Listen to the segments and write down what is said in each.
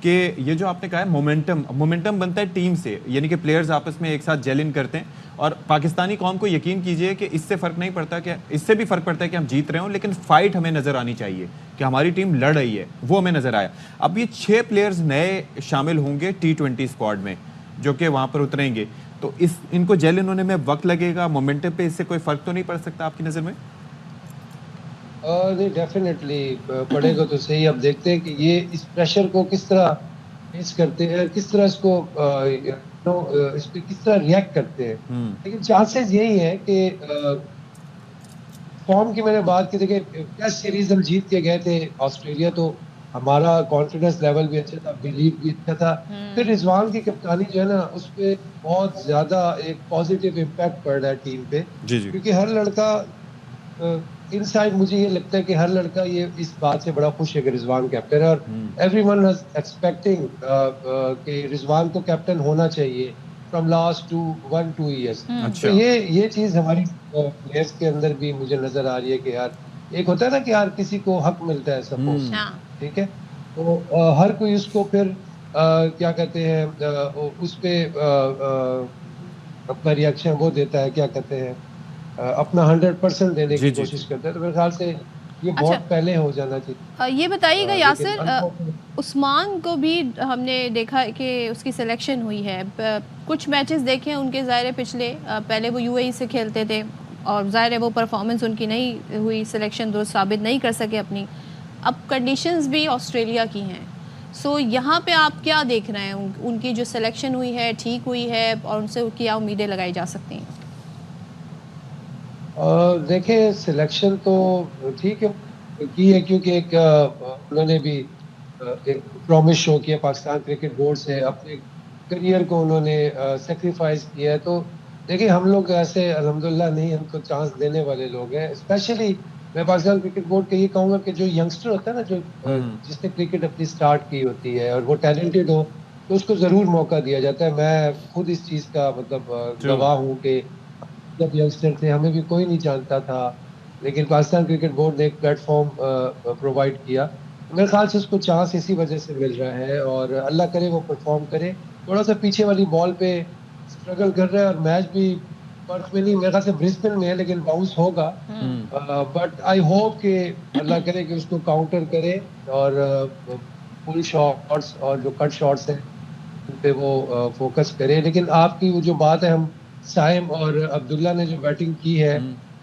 کہ یہ جو آپ نے کہا ہے مومنٹم بنتا ہے ٹیم سے, یعنی کہ پلیئرز آپس میں ایک ساتھ جیل ان کرتے ہیں, اور پاکستانی قوم کو یقین کیجئے کہ اس سے فرق نہیں پڑتا, کہ اس سے بھی فرق پڑتا ہے کہ ہم جیت رہے ہوں, لیکن فائٹ ہمیں نظر آنی چاہیے کہ ہماری ٹیم لڑ رہی ہے, وہ ہمیں نظر آیا. اب یہ 6 پلیئرز نئے شامل ہوں گے T20 اسکواڈ میں جو کہ وہاں پر اتریں گے, تو ان کو جیل ہونے میں وقت لگے گا, مومنٹم پہ اس سے کوئی فرق تو نہیں پڑ سکتا آپ کی نظر میں؟ نہیں, ڈیفینیٹلی پڑے گا تو صحیح. اب دیکھتے ہیں کہ یہ اس پریشر کو کس طرح فیس کرتے ہیں, کس طرح اس پہ کس طرح ریئیکٹ کرتے ہیں. لیکن چانسز یہی ہے کہ فارم کی میں نے بات کی, دیکھیں ٹیسٹ سیریز ہم جیت کے گئے تھے آسٹریلیا, تو ہمارا کانفیڈنس لیول بھی اچھا تھا, بیلیو بھی اچھا تھا. پھر رضوان کی کپتانی جو ہے نا, اس پہ بہت زیادہ ایک پازیٹیو امپیکٹ پڑ رہا ہے ٹیم پہ, کیونکہ ہر لڑکا ان سائڈ مجھے یہ لگتا ہے کہ ہر لڑکا یہ اس بات سے بڑا خوش ہے کہ رضوان کیپٹن ہے, اور ایوری ون از ایکسپیکٹنگ کہ رضوان کو کیپٹن ہونا چاہیے فرام لاسٹ 1-2 ایئرس. تو یہ چیز ہماری پلیئرس کے اندر بھی مجھے نظر آ رہی ہے کہ یار ایک ہوتا ہے نا کہ یار کسی کو حق ملتا ہے سپوز, ٹھیک ہے, تو ہر کوئی اس کو پھر کیا کہتے ہیں اس پہ اپنا ریئیکشن وہ دیتا ہے, کیا کہتے ہیں اپنا 100% دینے کی کوشش کرتا ہے. تو میرے خیال سے یہ بہت پہلے ہو جانا چاہیے. یہ بتائیے گا یاسر, عثمان کو بھی ہم نے دیکھا کہ اس کی سلیکشن ہوئی ہے, کچھ میچز دیکھیں ان کے, ظاہر پچھلے پہلے وہ UAE سے کھیلتے تھے اور ظاہر ہے وہ پرفارمنس ان کی نہیں ہوئی, سلیکشن درست ثابت نہیں کر سکے اپنی. اب کنڈیشنز بھی آسٹریلیا کی ہیں, سو یہاں پہ آپ کیا دیکھ رہے ہیں, ان کی جو سلیکشن ہوئی ہے ٹھیک ہوئی ہے, اور ان سے کیا امیدیں لگائی جا سکتی ہیں؟ دیکھیں سلیکشن تو ٹھیک ہے کی ہے, کیونکہ ایک انہوں نے بھی ایک پرومس شو کیا پاکستان کرکٹ بورڈ سے, اپنے کریئر کو انہوں نے سیکریفائز کیا ہے. تو دیکھیں ہم لوگ ایسے الحمدللہ نہیں, ہم کو چانس دینے والے لوگ ہیں. اسپیشلی میں پاکستان کرکٹ بورڈ کا یہ کہوں گا کہ جو ینگسٹر ہوتا ہے نا, جو جس نے کرکٹ اپنی سٹارٹ کی ہوتی ہے اور وہ ٹیلنٹڈ ہو, تو اس کو ضرور موقع دیا جاتا ہے. میں خود اس چیز کا مطلب گواہ ہوں کہ جب ینگسٹر تھے ہمیں بھی کوئی نہیں جانتا تھا, لیکن پاکستان کرکٹ بورڈ نے ایک پلیٹ فارم پرووائڈ کیا. میرے خیال سے اس کو چانس اسی وجہ سے مل رہا ہے, اور اللہ کرے وہ پرفارم کرے. تھوڑا سا پیچھے والی بال پہ اسٹرگل کر رہا ہے, اور میچ بھی پرتھ میں نہیں, میرے خیال سے برسبن میں ہے, لیکن باؤنس ہوگا. بٹ آئی ہوپ کہ اللہ کرے کہ اس کو کاؤنٹر کرے, اور فل شاٹس اور جو کٹ شاٹس ہیں ان پہ وہ فوکس کرے. لیکن آپ کی وہ جو بات ہے, ہم سائم اور عبداللہ نے جو بیٹنگ کی ہے,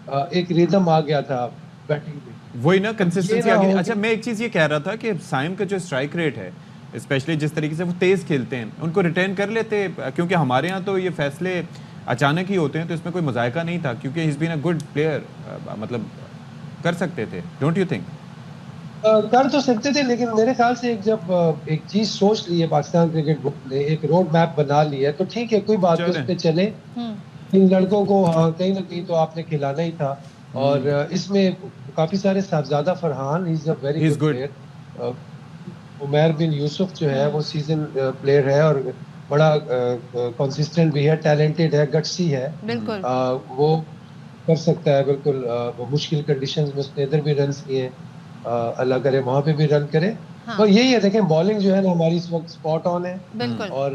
ایک ریدم آ گیا تھا بیٹنگ میں, وہی نا کنسسٹنسی آ گئی. اچھا میں ایک چیز یہ کہہ رہا تھا کہ سائم کا جو اسٹرائک ریٹ ہے, اسپیشلی جس طریقے سے وہ تیز کھیلتے ہیں, ان کو ریٹین کر لیتے, کیونکہ ہمارے ہاں تو یہ فیصلے اچانک ہی ہوتے ہیں, تو اس میں کوئی مذائقہ نہیں تھا, کیونکہ ہی از بین اے گڈ پلیئر, مطلب کر سکتے تھے. ڈونٹ یو تھنک کر تو سکتے تھے, لیکن میرے خیال سے جب ایک چیز سوچ لی ہے پاکستان کرکٹ بورڈ نے, ایک روڈ میپ بنا لی ہے, تو ٹھیک ہے کوئی بات نہیں, اس پہ چلے. ان لڑکوں کو کہیں نہ کہیں تو آپ نے کھلانا ہی تھا, اور اس میں کافی سارے Sahibzada Farhan, he is a very good player. Umair bin Yousuf جو ہے وہ سیزن پلیئر ہے, اور بڑا کنسسٹنٹ بھی ہے, ٹیلنٹڈ ہے, گٹسی ہے, وہ کر سکتا ہے بالکل. مشکل کنڈیشنز میں اس نے ادھر بھی رنز کیے, اللہ کرے وہاں پہ بھی رن کرے. تو یہی ہے, دیکھیں بالنگ جو ہے نا ہماری اس وقت اسپاٹ آن ہے, اور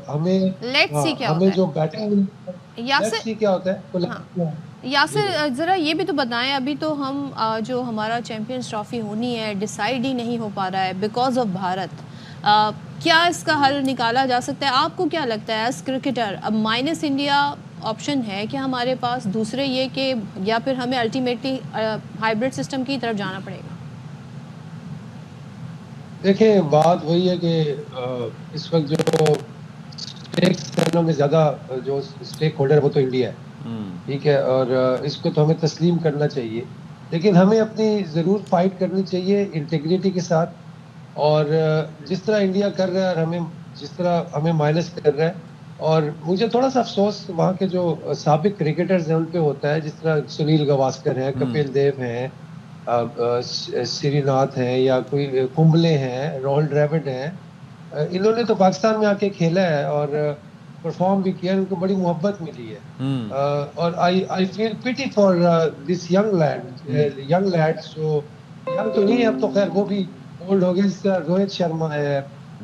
ہمیں جو بیٹنگ کیا ہوتا ہے. یاسر ذرا یہ بھی تو بتائیں, ابھی تو ہم جو ہمارا چیمپئنز ٹرافی ہونی ہے ڈیسائیڈ ہی نہیں ہو پا رہا ہے بیکاز آف بھارت. کیا اس کا حل نکالا جا سکتا ہے؟ آپ کو کیا لگتا ہے ایز کرکٹر, اب مائنس انڈیا آپشن ہے کہ ہمارے پاس, دوسرے یہ کہ یا پھر ہمیں الٹیمیٹلی ہائیبرڈ سسٹم کی طرف جانا پڑے گا؟ دیکھیں بات وہی ہے کہ اس وقت جو اسٹیکس میں زیادہ جو اسٹیک ہولڈر ہے وہ تو انڈیا ہے, ٹھیک ہے, اور اس کو تو ہمیں تسلیم کرنا چاہیے, لیکن ہمیں اپنی ضرور فائٹ کرنی چاہیے انٹیگریٹی کے ساتھ. اور جس طرح انڈیا کر رہا ہے, اور ہمیں جس طرح ہمیں مائنس کر رہا ہے, اور مجھے تھوڑا سا افسوس وہاں کے جو سابق کرکٹرز ہیں ان پہ ہوتا ہے, جس طرح سنیل گواسکر ہیں, کپل دیو ہیں, سری ناتھ ہیں, یا کوئی کمبلے ہیں, راہل ڈراوڈ ہیں. انہوں نے تو پاکستان میں آ کے کھیلا ہے اور پرفارم بھی کیا, ان کو بڑی محبت ملی ہے. اور آئی فیل پیٹی فار دس ینگ لیڈس جو ینگ تو نہیں ہے اب تو, خیر وہ بھی اولڈ ہو گئے, جس طرح روہت شرما ہے,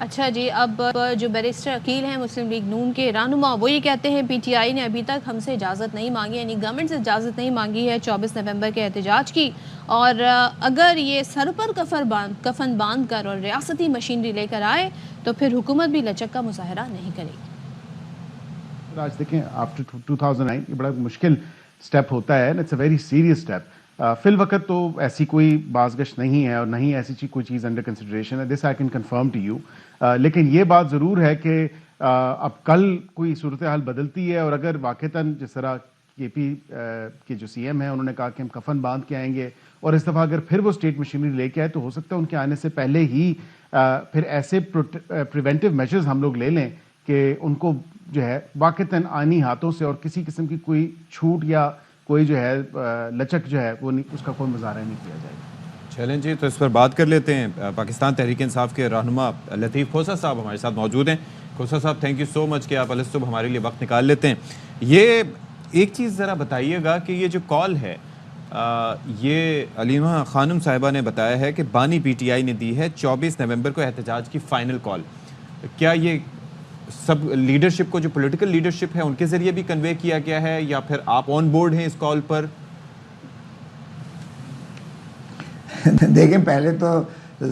اچھا جی، اب جو بیرسٹر عقیل ہیں مسلم لیگ نون کے رہنما، وہ یہ کہتے ہیں پی ٹی آئی نے ابھی تک ہم سے اجازت نہیں مانگی، یعنی گورنمنٹ سے اجازت نہیں مانگی ہے 24 نومبر کے احتجاج کی، اور اگر یہ سر پر کفن باندھ کر اور ریاستی مشینری لے کر آئے تو پھر حکومت بھی لچک کا مظاہرہ نہیں کرے گی۔ آج دیکھیں آفٹر 2009 یہ بڑا مشکل سٹیپ ہوتا ہے، it's a very serious step. فی الوقت تو ایسی کوئی بازگشت نہیں ہے اور نہیں ایسی کوئی چیز انڈر کنسیڈریشن ہے، this I can confirm to you, لیکن یہ بات ضرور ہے کہ اب کل کوئی صورتحال بدلتی ہے اور اگر واقعتاً جس طرح کے پی کے جو سی ایم ہیں انہوں نے کہا کہ ہم کفن باندھ کے آئیں گے، اور اس دفعہ اگر پھر وہ اسٹیٹ مشینری لے کے آئے تو ہو سکتا ہے ان کے آنے سے پہلے ہی پھر ایسے پریونٹیو میجرز ہم لوگ لے لیں کہ ان کو جو ہے واقعتاً آئینی ہاتھوں سے اور کسی قسم کی کوئی چھوٹ یا کوئی جو ہے لچک جو ہے وہ اس کا کوئی مظاہرہ نہیں کیا جائے گا۔ چلیں جی، تو اس پر بات کر لیتے ہیں۔ پاکستان تحریک انصاف کے رہنما لطیف کھوسہ صاحب ہمارے ساتھ موجود ہیں۔ کھوسہ صاحب، تھینک یو سو مچ کہ آپ صبح ہمارے لیے وقت نکال لیتے ہیں۔ یہ ایک چیز ذرا بتائیے گا کہ یہ جو کال ہے، یہ علیمہ خانم صاحبہ نے بتایا ہے کہ بانی پی ٹی آئی نے دی ہے 24 نومبر کو احتجاج کی فائنل کال، کیا یہ سب لیڈرشپ کو، جو پولیٹیکل لیڈرشپ ہے، ان کے ذریعے بھی کنوے کیا گیا ہے یا پھر آپ آن بورڈ ہیں اس کال پر؟ دیکھیں، پہلے تو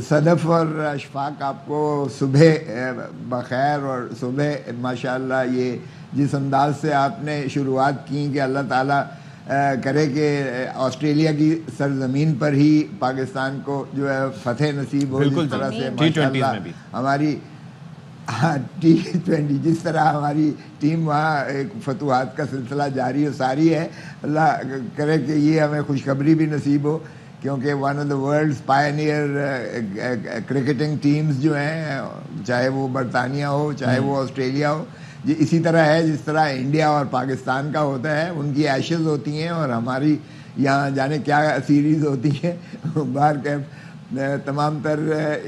صدف اور اشفاق آپ کو صبح بخیر، اور صبح ماشاءاللہ یہ جس انداز سے آپ نے شروعات کی کہ اللہ تعالیٰ کرے کہ آسٹریلیا کی سرزمین پر ہی پاکستان کو جو ہے فتح نصیب ہو، جس طرح سے ماشاءاللہ ہماری T20 جس طرح ہماری ٹیم وہاں ایک فتوحات کا سلسلہ جاری و ساری ہے، اللہ کرے کہ یہ ہمیں خوشخبری بھی نصیب ہو، کیونکہ one of the world's pioneer cricketing teams جو ہیں، چاہے وہ برطانیہ ہو چاہے وہ آسٹریلیا ہو، اسی طرح ہے جس طرح انڈیا اور پاکستان کا ہوتا ہے، ان کی ایشز ہوتی ہیں اور ہماری یہاں جانے کیا سیریز ہوتی ہے۔ باہر کے تمام تر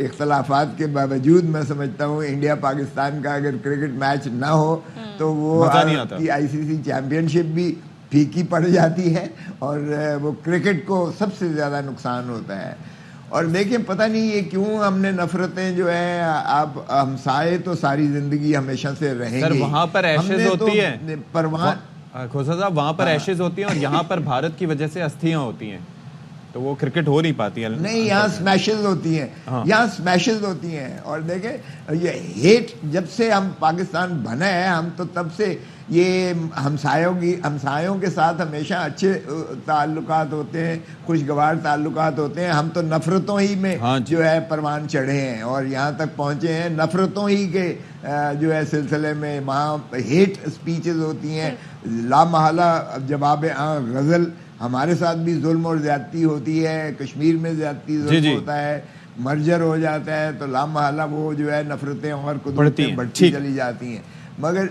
اختلافات کے باوجود میں سمجھتا ہوں انڈیا پاکستان کا اگر کرکٹ میچ نہ ہو تو وہ آئی سی سی چیمپئن شپ بھی پھیکی پڑ جاتی ہے اور وہ کرکٹ کو سب سے زیادہ نقصان ہوتا ہے۔ اور دیکھیں، پتہ نہیں یہ کیوں ہم نے نفرتیں جو ہیں، اب ہمسائے تو ساری زندگی ہمیشہ سے رہیں گے۔ سر، وہاں پر ایشز ہوتی ہیں کھوسہ صاحب، وہاں پر ایشز ہوتی ہیں اور یہاں پر بھارت کی وجہ سے استھیاں ہوتی ہیں، تو وہ کرکٹ ہو نہیں پاتی ہے۔ نہیں، یہاں سمیشز ہوتی ہیں، یہاں سمیشز ہوتی ہیں۔ اور دیکھیں، یہ ہیٹ جب سے ہم پاکستان بنا ہے، ہم تو تب سے یہ ہمسایوں کے ساتھ ہمیشہ اچھے تعلقات ہوتے ہیں، خوشگوار تعلقات ہوتے ہیں۔ ہم تو نفرتوں ہی میں جو ہے پروان چڑھے ہیں اور یہاں تک پہنچے ہیں، نفرتوں ہی کے جو ہے سلسلے میں وہاں ہیٹ سپیچز ہوتی ہیں، لامحالہ جواب غزل۔ ہمارے ساتھ بھی ظلم اور زیادتی ہوتی ہے، کشمیر میں زیادتی ظلم ہوتا ہے، مرجر ہو جاتا ہے، تو لامحالہ وہ جو ہے نفرتیں اور قدرتیں بڑھتی چلی جاتی ہیں۔ مگر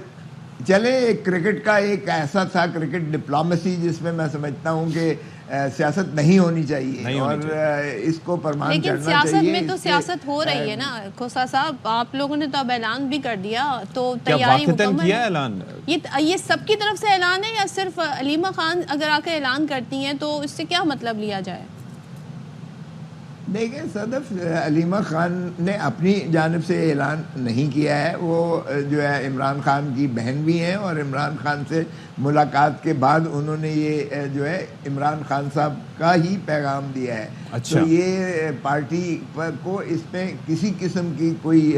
چلے، کرکٹ کا ایک ایسا تھا کرکٹ ڈپلومیسی جس میں میں سمجھتا ہوں کہ سیاست نہیں ہونی چاہیے اور اس کو پرمان چڑھنا چاہیے۔ لیکن سیاست میں تو سیاست ہو رہی ہے نا کھوسہ صاحب، آپ لوگوں نے تو اب اعلان بھی کر دیا، تو تیاری مکمل ہے؟ اعلان یہ سب کی طرف سے اعلان ہے یا صرف علیمہ خان اگر آ کے اعلان کرتی ہیں تو اس سے کیا مطلب لیا جائے؟ دیکھیں صدف، علیمہ خان نے اپنی جانب سے اعلان نہیں کیا ہے، وہ جو ہے عمران خان کی بہن بھی ہیں اور عمران خان سے ملاقات کے بعد انہوں نے یہ جو ہے عمران خان صاحب کا ہی پیغام دیا ہے۔ تو یہ پارٹی کو اس میں کسی قسم کی کوئی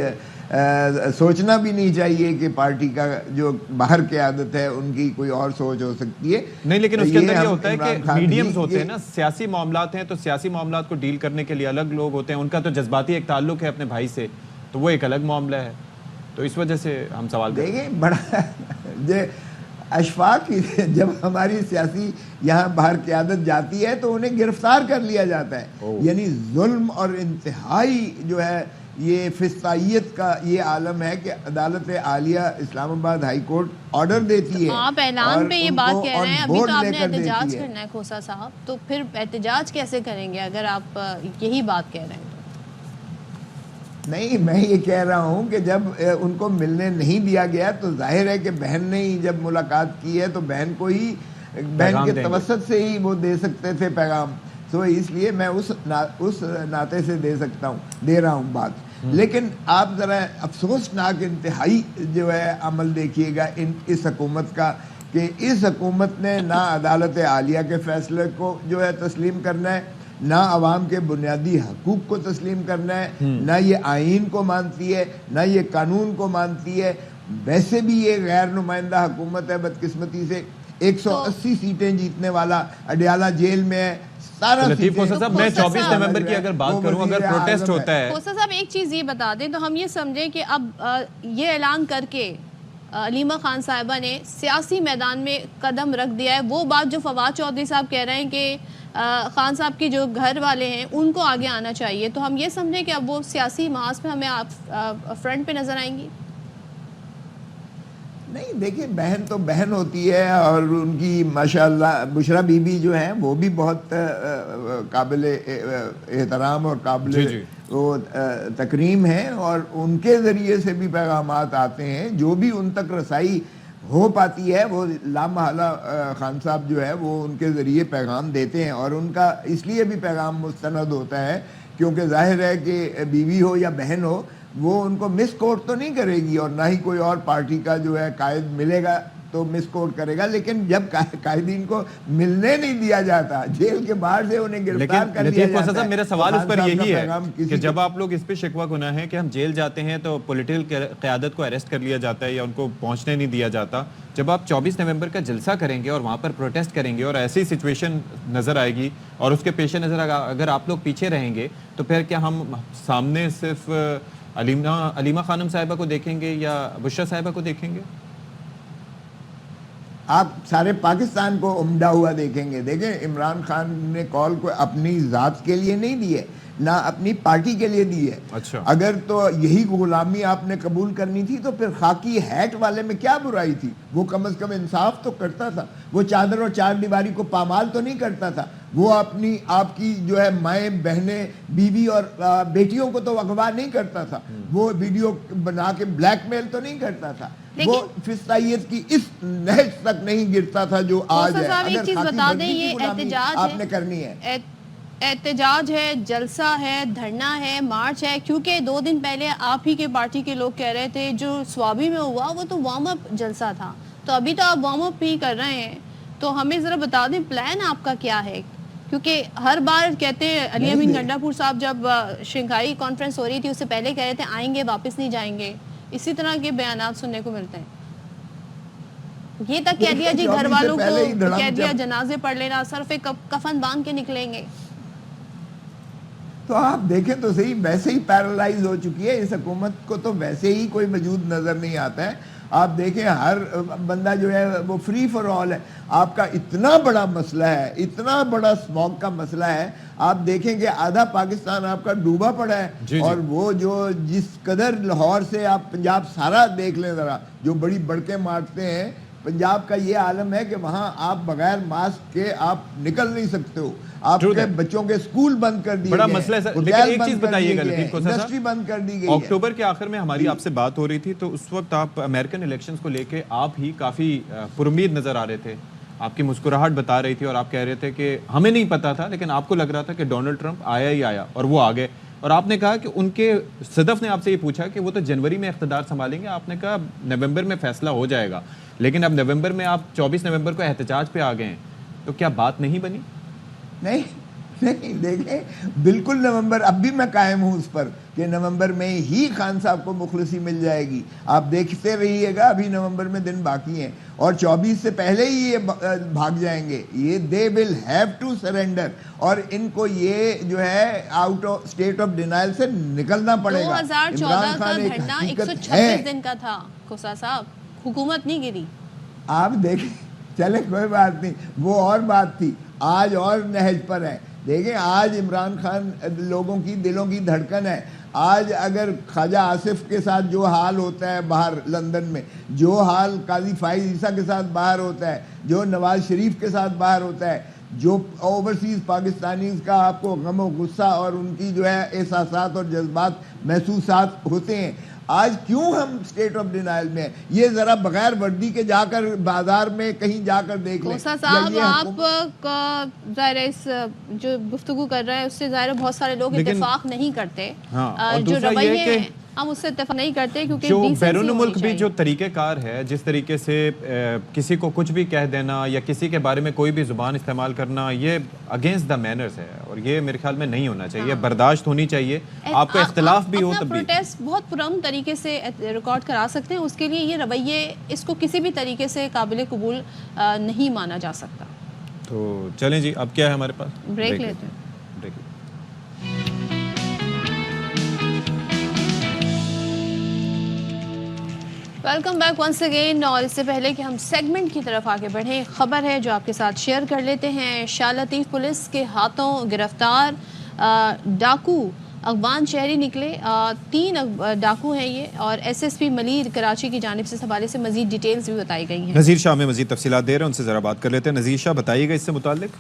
سوچنا بھی نہیں چاہیے کہ پارٹی کا جو باہر قیادت ہے ان کی کوئی اور سوچ ہو سکتی ہے۔ نہیں، لیکن اس کے اندر یہ ہوتا ہے کہ میڈیمز ہوتے ہیں نا، سیاسی معاملات ہیں تو سیاسی معاملات کو ڈیل کرنے کے لیے الگ لوگ ہوتے ہیں، ان کا تو جذباتی ایک تعلق ہے اپنے بھائی سے، تو وہ ایک الگ معاملہ ہے، تو اس وجہ سے ہم سوال کرتے ہیں۔ دیکھیں، بڑا اشفاق جب ہماری سیاسی یہاں باہر قیادت جاتی ہے تو انہیں گرفتار کر لیا جاتا ہے، یعنی ظلم اور انتہائی جو ہے یہ فسطائیت کا یہ عالم ہے کہ عدالت عالیہ اسلام آباد ہائی کورٹ آرڈر دیتی ہے۔ آپ اعلان پہ یہ بات کہہ رہے ہیں، ابھی تو آپ نے احتجاج کرنا ہے کھوسہ صاحب، تو پھر احتجاج کیسے کریں گے اگر آپ یہی بات کہہ رہے ہیں؟ نہیں، میں یہ کہہ رہا ہوں کہ جب ان کو ملنے نہیں دیا گیا تو ظاہر ہے کہ بہن نے ہی جب ملاقات کی ہے تو بہن کو ہی، بہن کے توسط سے ہی وہ دے سکتے تھے پیغام، سو اس لیے میں اس ناطے سے دے رہا ہوں بات. لیکن آپ ذرا افسوسناک انتہائی جو ہے عمل دیکھیے گا اس حکومت کا کہ اس حکومت نے نہ عدالت عالیہ کے فیصلے کو جو ہے تسلیم کرنا ہے, نہ عوام کے بنیادی حقوق کو تسلیم کرنا ہے, نہ یہ آئین کو مانتی ہے, نہ یہ قانون کو مانتی ہے. ویسے بھی یہ غیر نمائندہ حکومت ہے بدقسمتی سے. 180 سیٹیں جیتنے والا اڈیالہ جیل میں ہے. لطیف کوسہ صاحب, میں 24 نومبر کی اگر بات کروں, اگر پروٹیسٹ ہوتا ہے. کوسہ صاحب ایک چیز یہ بتا دیں تو ہم یہ سمجھیں کہ اب یہ اعلان کر کے علیمہ خان صاحبہ نے سیاسی میدان میں قدم رکھ دیا ہے. وہ بات جو فواد چودھری صاحب کہہ رہے ہیں کہ خان صاحب کی جو گھر والے ہیں ان کو آگے آنا چاہیے, تو ہم یہ سمجھیں کہ اب وہ سیاسی محاذ پہ ہمیں فرنٹ پہ نظر آئیں گی. نہیں دیکھیں, بہن تو بہن ہوتی ہے, اور ان کی ماشاءاللہ بشرا بی بی جو ہیں وہ بھی بہت قابل احترام اور قابل وہ تکریم ہیں, اور ان کے ذریعے سے بھی پیغامات آتے ہیں. جو بھی ان تک رسائی ہو پاتی ہے وہ لامحالہ خان صاحب جو ہے وہ ان کے ذریعے پیغام دیتے ہیں, اور ان کا اس لیے بھی پیغام مستند ہوتا ہے کیونکہ ظاہر ہے کہ بیوی ہو یا بہن ہو وہ ان کو مس کوٹ تو نہیں کرے گی, اور نہ ہی کوئی اور پارٹی کا جو ہے قائد ملے گا تو مس کوٹ کرے گا. لیکن جب قائدین کو ملنے نہیں دیا جاتا, جیل کے باہر سے انہیں گرفتار کر لیا جاتا ہے. میرا سوال اس پر یہی ہے کہ جب آپ لوگ اس پہ شکوہ گناہ ہے کہ ہم جیل جاتے ہیں تو پولیٹیکل قیادت کو اریسٹ کر لیا جاتا ہے یا ان کو پہنچنے نہیں دیا جاتا, جب آپ 24 نومبر کا جلسہ کریں گے اور وہاں پر پروٹیسٹ کریں گے اور ایسی سچویشن نظر آئے گی اور اس کے پیش نظر اگر آپ لوگ پیچھے رہیں گے تو پھر کیا ہم سامنے صرف علیمہ خانم صاحبہ کو دیکھیں گے یا بشرا صاحبہ کو دیکھیں گے؟ آپ سارے پاکستان کو عمدہ ہوا دیکھیں گے. دیکھیں, عمران خان نے کال کو اپنی ذات کے لیے نہیں دی ہے, نہ اپنی پارٹی کے لیے دی ہے. اچھا, اگر تو یہی غلامی آپ نے قبول کرنی تھی تو پھر خاکی ہیٹ والے میں کیا برائی تھی؟ وہ کم از کم انصاف تو کرتا تھا, وہ چادر اور چار دیواری کو پامال تو نہیں کرتا تھا, وہ اپنی آپ کی جو ہے مائیں بہنیں بیوی اور بیٹیوں کو تو اغوا نہیں کرتا تھا, وہ ویڈیو بنا کے بلیک میل تو نہیں کرتا تھا, وہ فسطائیت کی اس نہج تک نہیں گرتا تھا جو آج ہے. ایک چیز بتا دیں, یہ احتجاج آپ نے کرنی ہے, احتجاج ہے, جلسہ ہے, دھرنا ہے, مارچ ہے, کیونکہ 2 دن پہلے آپ ہی کے پارٹی کے لوگ کہہ رہے تھے جو سوابی میں ہوا وہ تو وارم اپ جلسہ تھا, تو ابھی تو آپ وارم اپ ہی کر رہے ہیں. تو ہمیں ذرا بتا دیں پلان آپ کا کیا ہے, کیونکہ ہر بار کہتے ہیں علی امین گنڈا پور صاحب جب شنگھائی کانفرنس ہو رہی تھی اس سے پہلے کہہ رہے تھے آئیں گے واپس نہیں جائیں گے, اسی طرح کے بیانات سننے کو ملتے ہیں. یہ تک کہہ دیا جی گھر والوں کو, کہہ دیا جنازے پڑھ لینا, صرف کفن باندھ کے نکلیں گے. تو آپ دیکھیں تو صحیح, ویسے ہی پیرالائز ہو چکی ہے اس حکومت کو, تو ویسے ہی کوئی وجود نظر نہیں آتا ہے. آپ دیکھیں ہر بندہ جو ہے وہ فری فار آل ہے. آپ کا اتنا بڑا مسئلہ ہے, اتنا بڑا اسموگ کا مسئلہ ہے, آپ دیکھیں کہ آدھا پاکستان آپ کا ڈوبا پڑا ہے. اور وہ جو جس قدر لاہور سے آپ پنجاب سارا دیکھ لیں ذرا, جو بڑی بڑکیں مارتے ہیں, پنجاب کا یہ عالم ہے کہ وہاں آپ بغیر ماسک کے آپ نکل نہیں سکتے ہو. آپ کے بچوں کے سکول بند کر دیے, بڑا مسئلہ ہے. لیکن ایک چیز بتائیے گا لطیف کوسہ صاحب, انڈسٹری بند کر دی گئی ہے. اکتوبر کے آخر میں ہماری آپ سے بات ہو رہی تھی تو اس وقت آپ امریکن الیکشنز کو لے کے آپ ہی کافی پرامید نظر آ رہے تھے. آپ کی مسکراہٹ بتا رہی تھی اور آپ کہہ رہے تھے کہ ہمیں نہیں پتا تھا لیکن آپ کو لگ رہا تھا کہ ڈونلڈ ٹرمپ آیا ہی آیا, اور وہ آ گئے. اور آپ نے کہا کہ ان کے صدف نے آپ سے یہ پوچھا کہ وہ تو جنوری میں اقتدار سنبھالیں گے, آپ نے کہا نومبر میں فیصلہ ہو جائے گا. لیکن اب نومبر میں آپ 24 نومبر کو احتجاج پہ آ گئے ہیں, تو کیا بات نہیں بنی؟ نہیں دیکھیں, بالکل نومبر, اب بھی میں قائم ہوں اس پر کہ نومبر میں ہی خان صاحب کو مخلصی مل جائے گی. آپ دیکھتے رہیے گا, ابھی نومبر میں دن باقی ہیں اور 24 سے پہلے ہی یہ بھاگ جائیں گے. یہ دے ول ہیو ٹو سرینڈر, اور ان کو یہ جو ہے out of state of denial سے نکلنا پڑے گا. 2014 کا دھرنا 126 دن کا تھا کوسہ صاحب, حکومت نہیں گری. آپ دیکھیں, چلے کوئی بات نہیں, وہ اور بات تھی, آج اور نہج پر ہے. دیکھیں آج عمران خان لوگوں کی دلوں کی دھڑکن ہے. آج اگر خواجہ آصف کے ساتھ جو حال ہوتا ہے باہر لندن میں, جو حال قاضی فائز عیسیٰ کے ساتھ باہر ہوتا ہے, جو نواز شریف کے ساتھ باہر ہوتا ہے, جو اوورسیز پاکستانیز کا آپ کو غم و غصہ اور ان کی جو ہے احساسات اور جذبات محسوسات ہوتے ہیں, آج کیوں ہم اسٹیٹ آف ڈینائل میں ہیں؟ یہ ذرا بغیر وردی کے جا کر بازار میں کہیں جا کر دیکھ لیں. موسیٰ صاحب آپ کا ظاہر اس جو گفتگو کر رہے ہیں اس سے ظاہر بہت سارے لوگ اتفاق نہیں کرتے. جو رویے ہیں ہم اس سے اتفاق نہیں کرتے کیونکہ جو بیرون ملک بھی جو طریقہ کار ہے جس طریقے سے کسی کو کچھ بھی کہہ دینا یا کسی کے بارے میں کوئی بھی زبان استعمال کرنا یہ اگینسٹ دا مینرز ہے اور یہ میرے خیال میں نہیں ہونا چاہیے. برداشت ہونی چاہیے. آپ کا اختلاف بھی ہو تب بھی پروٹیسٹ بہت پرامن طریقے سے ریکارڈ کرا سکتے ہیں. اس کے لیے یہ رویے اس کو کسی بھی طریقے سے قابل قبول نہیں مانا جا سکتا. تو چلیں جی اب کیا ہے ہمارے پاس بریک لیتے ہیں. Welcome back once again. اور اس سے پہلے کہ ہم سیگمنٹ کی طرف آگے بڑھیں خبر ہے جو آپ کے ساتھ شیئر کر لیتے ہیں. شاہ لطیف پولیس کے ہاتھوں گرفتار ڈاکو اغوان شہری نکلے. 3 ڈاکو ہیں یہ اور S S P Malir Karachi کی جانب سے اس حوالے سے مزید ڈیٹیلز بھی بتائی گئی ہیں. نذیر شاہ میں مزید تفصیلات دے رہے ہیں ان سے ذرا بات کر لیتے ہیں. نذیر شاہ بتائیے گا اس سے متعلق.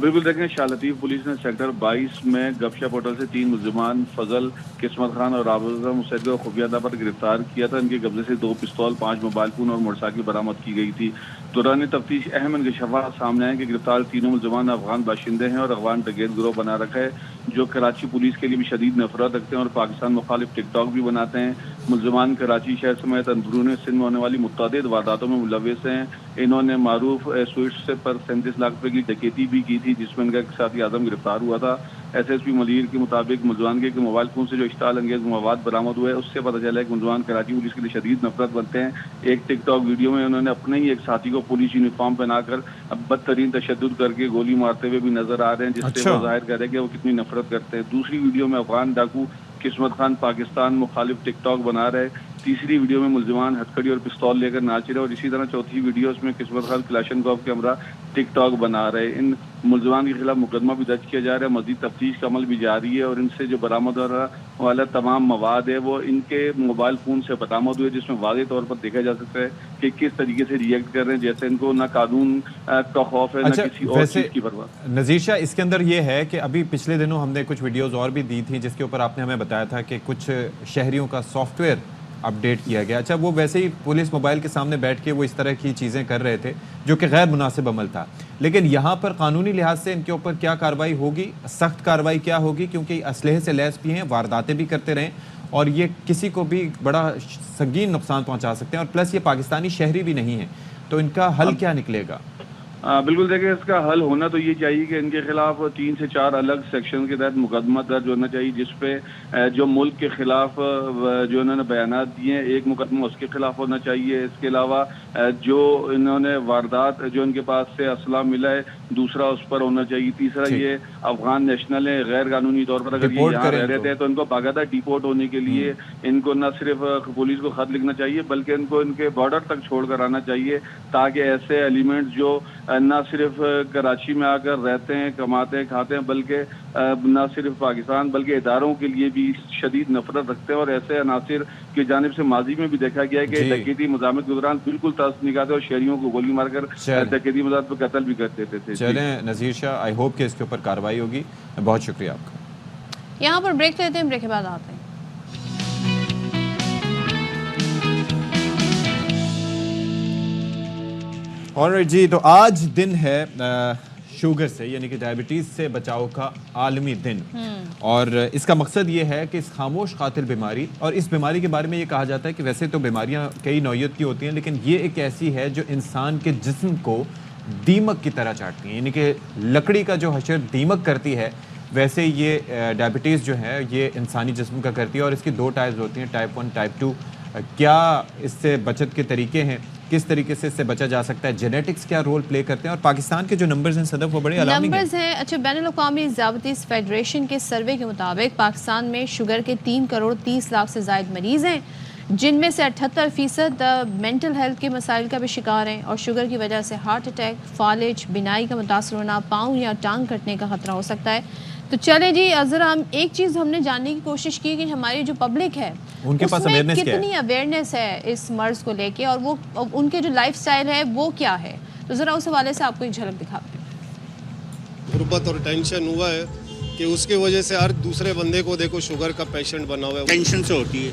بالکل دیکھیں شاہ لطیف پولیس نے سیکٹر 22 میں گپ شپ ہوٹل سے 3 ملزمان فضل قسمت خان اور رابطہ مسد کو خفیہ ادا پر گرفتار کیا تھا. ان کے قبضے سے 2 پستول 5 موبائل فون اور موٹر سائیکل برآمد کی گئی تھی. دوران تفتیش اہم انکشافات سامنے آئے کہ گرفتار تینوں ملزمان افغان باشندے ہیں اور افغان ڈکیت گروہ بنا رکھا ہے جو کراچی پولیس کے لیے بھی شدید نفرت رکھتے ہیں اور پاکستان مخالف ٹک ٹاک بھی بناتے ہیں. ملزمان کراچی شہر سمیت اندرون سندھ میں ہونے والی متعدد وارداتوں میں ملوث ہیں. انہوں نے معروف سویٹس پر 37 لاکھ روپے کی ڈکیتی بھی کی تھی جس میں ان کا ایک ساتھی اعظم گرفتار ہوا تھا. ایس ایس پی ملیر کے مطابق ملزمان کے موبائل فون سے جو اشتعال انگیز مواد برآمد ہوئے اس سے پتہ چلا ہے کہ ملزمان کراچی پولیس کے لیے شدید نفرت بنتے ہیں. ایک ٹک ٹاک ویڈیو میں انہوں نے اپنے ہی ایک ساتھی کو پولیس یونیفارم پہنا کر بدترین تشدد کر کے گولی مارتے ہوئے بھی نظر آ رہے ہیں جس سے وہ ظاہر کر رہے ہیں کہ وہ کتنی نفرت کرتے ہیں. دوسری ویڈیو میں افغان ڈاکو قسمت خان پاکستان مخالف ٹک ٹاک بنا رہے. تیسری ویڈیو میں ملزمان ہتھکڑی اور پستول لے کر ناچ رہے اور اسی طرح چوتھی ویڈیو اس میں قسمت خان کلاشنکوف کے ہمراہ ٹک ٹاک بنا رہے. ان ملزمان کے خلاف مقدمہ بھی درج کیا جا رہا ہے. مزید تفتیش کا عمل بھی جاری ہے اور ان سے جو برآمد والا تمام مواد ہے وہ ان کے موبائل فون سے برآمد ہوئے جس میں واضح طور پر دیکھا جا سکتا ہے کہ کس طریقے سے ریئیکٹ کر رہے ہیں جیسے ان کو نہ قانون کا خوف ہے نہ کسی اور چیز کی پرواہ. نذیر شاہ اس کے اندر یہ ہے کہ ابھی پچھلے دنوں ہم نے کچھ ویڈیوز اور بھی دی تھیں جس کے اوپر آپ نے ہمیں بتایا تھا کہ کچھ شہریوں کا سافٹ ویئر اپڈیٹ کیا گیا. اچھا وہ ویسے ہی پولیس موبائل کے سامنے بیٹھ کے وہ اس طرح کی چیزیں کر رہے تھے جو کہ غیر مناسب عمل تھا. لیکن یہاں پر قانونی لحاظ سے ان کے اوپر کیا کارروائی ہوگی, سخت کارروائی کیا ہوگی کیونکہ اسلحے سے لیس بھی ہیں, وارداتیں بھی کرتے رہیں اور یہ کسی کو بھی بڑا سنگین نقصان پہنچا سکتے ہیں اور پلس یہ پاکستانی شہری بھی نہیں ہیں. تو ان کا حل کیا نکلے گا؟ بالکل دیکھیں اس کا حل ہونا تو یہ چاہیے کہ ان کے خلاف 3 سے 4 الگ سیکشن کے تحت مقدمہ درج ہونا چاہیے جس پہ جو ملک کے خلاف جو انہوں نے بیانات دیے ہیں ایک مقدمہ اس کے خلاف ہونا چاہیے. اس کے علاوہ جو انہوں نے واردات جو ان کے پاس سے اسلحہ ملا ہے دوسرا اس پر ہونا چاہیے. تیسرا یہ افغان نیشنل ہیں غیر قانونی طور پر اگر یہ یہاں رہ رہے تھے تو ان کو باقاعدہ ڈیپورٹ ہونے کے لیے ان کو نہ صرف پولیس کو خط لکھنا چاہیے بلکہ ان کو ان کے بارڈر تک چھوڑ کر آنا چاہیے تاکہ ایسے ایلیمنٹس جو نہ صرف کراچی میں آ کر رہتے ہیں کماتے ہیں کھاتے ہیں بلکہ نہ صرف پاکستان بلکہ اداروں کے لیے بھی شدید نفرت رکھتے ہیں اور ایسے عناصر کی جانب سے ماضی میں بھی دیکھا گیا ہے کہ ڈکیتی مزاحمت کے دوران بالکل ترس نکالتے اور شہریوں کو گولی مار کر ڈکیتی مزاحمت پر قتل بھی کر دیتے تھے. چلیں نذیر شاہ آئی ہوپ کہ اس کے اوپر کارروائی ہوگی. بہت شکریہ آپ کا. یہاں پر بریک لیتے ہیں, بریک کے بعد آتے ہیں. آلرائٹ جی, تو آج دن ہے شوگر سے یعنی کہ ڈائبٹیز سے بچاؤ کا عالمی دن اور اس کا مقصد یہ ہے کہ اس خاموش قاتل بیماری اور اس بیماری کے بارے میں یہ کہا جاتا ہے کہ ویسے تو بیماریاں کئی نوعیت کی ہوتی ہیں لیکن یہ ایک ایسی ہے جو انسان کے جسم کو دیمک کی طرح چاٹتی ہیں. یعنی کہ لکڑی کا جو حشر دیمک کرتی ہے ویسے یہ ڈائبٹیز جو ہے یہ انسانی جسم کا کرتی ہے اور اس کی 2 ٹائپس ہوتی ہیں, ٹائپ 1 ٹائپ 2. کیا اس سے بچت کے طریقے ہیں, کس طریقے سے اس سے بچا جا سکتا ہے, جینیٹکس کیا رول پلے کرتے ہیں اور پاکستان کے جو نمبرز ہیں صدف وہ بڑے الارمنگ ہیں. اچھا بین الاقوامی ذیابطیس فیڈریشن کے سروے کے مطابق پاکستان میں شوگر کے 3 کروڑ 30 لاکھ سے زائد مریض ہیں جن میں سے 78% مینٹل ہیلتھ کے مسائل کا بھی شکار ہیں اور شوگر کی وجہ سے ہارٹ اٹیک, فالج, بینائی کا متاثر ہونا, پاؤں یا ٹانگ کٹنے کا خطرہ ہو سکتا ہے. تو چلیں جی ذرا ہم ایک چیز ہم نے جاننے کی کوشش کی کہ ہماری جو پبلک ہے ان کے پاس کتنی اویئرنیس ہے اس مرض کو لے کے اور وہ ان کے جو لائف سٹائل ہے وہ کیا ہے. تو ذرا اس حوالے سے آپ کو ایک جھلک دکھاتے ہیں. غربت اور ٹینشن ہوا ہے کہ اس کی وجہ سے ہر دوسرے بندے کو دیکھو شوگر کا پیشنٹ بنا ہوا ہے. ٹینشن سے ہوتی ہے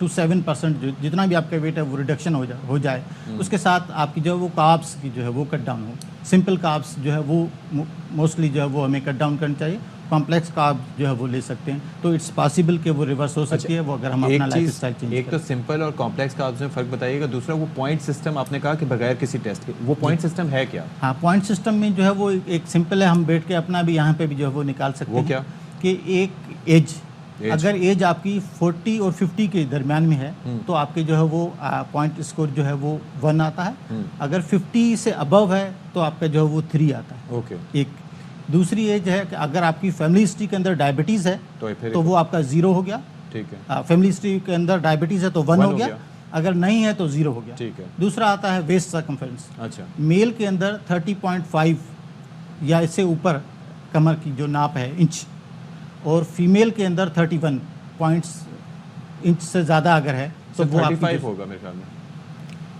to 7% جتنا بھی آپ کا ویٹ ہے وہ ریڈکشن ہو جائے. اس کے ساتھ آپ کی جو ہے وہ کاربس کی جو ہے وہ کٹ ڈاؤن ہو. سمپل کاربس جو ہے وہ موسٹلی جو ہے وہ ہمیں کٹ ڈاؤن کرنی چاہیے. کمپلیکس کارب جو ہے وہ لے سکتے ہیں تو اٹس پاسبل کہ وہ ریورس ہو سکتی ہے وہ اگر ہم اپنا لائف اسٹائل چینج کریں. ایک تو سمپل اور کمپلیکس کاربس میں فرق بتائیے گا, دوسرا وہ پوائنٹ سسٹم آپ نے کہا کہ بغیر کسی ٹیسٹ کے, وہ پوائنٹ سسٹم ہے کیا؟ ہاں پوائنٹ سسٹم میں جو ہے وہ ایک سمپل ہے, ہم بیٹھ کے اپنا بھی یہاں پہ بھی جو ہے وہ نکال سکتے ہیں. وہ کیا کہ ایک ایج اگر ایج آپ کی 40 اور 50 کے درمیان میں ہے تو آپ کے جو ہے وہ پوائنٹ اسکور جو ہے وہ 1 آتا ہے. اگر 50 سے ابو ہے تو آپ کا جو ہے وہ 3 آتا ہے. اوکے. ایک دوسری ایج ہے کہ اگر آپ کی فیملی ہسٹری کے اندر ڈائبٹیز ہے تو وہ آپ کا 0 ہو گیا. ٹھیک ہے. فیملی ہسٹری کے اندر ڈائبٹیز ہے تو 1 ہو گیا, اگر نہیں ہے تو 0 ہو گیا. ٹھیک ہے. دوسرا آتا ہے ویسٹ سرکمفرنس. اچھا. میل کے اندر 30.5 یا اس سے اوپر کمر کی جو ناپ ہے انچ, اور فیمیل کے اندر 31 پوائنٹس انچ سے زیادہ اگر ہے تو وہ 35 ہوگا میرے خیال میں.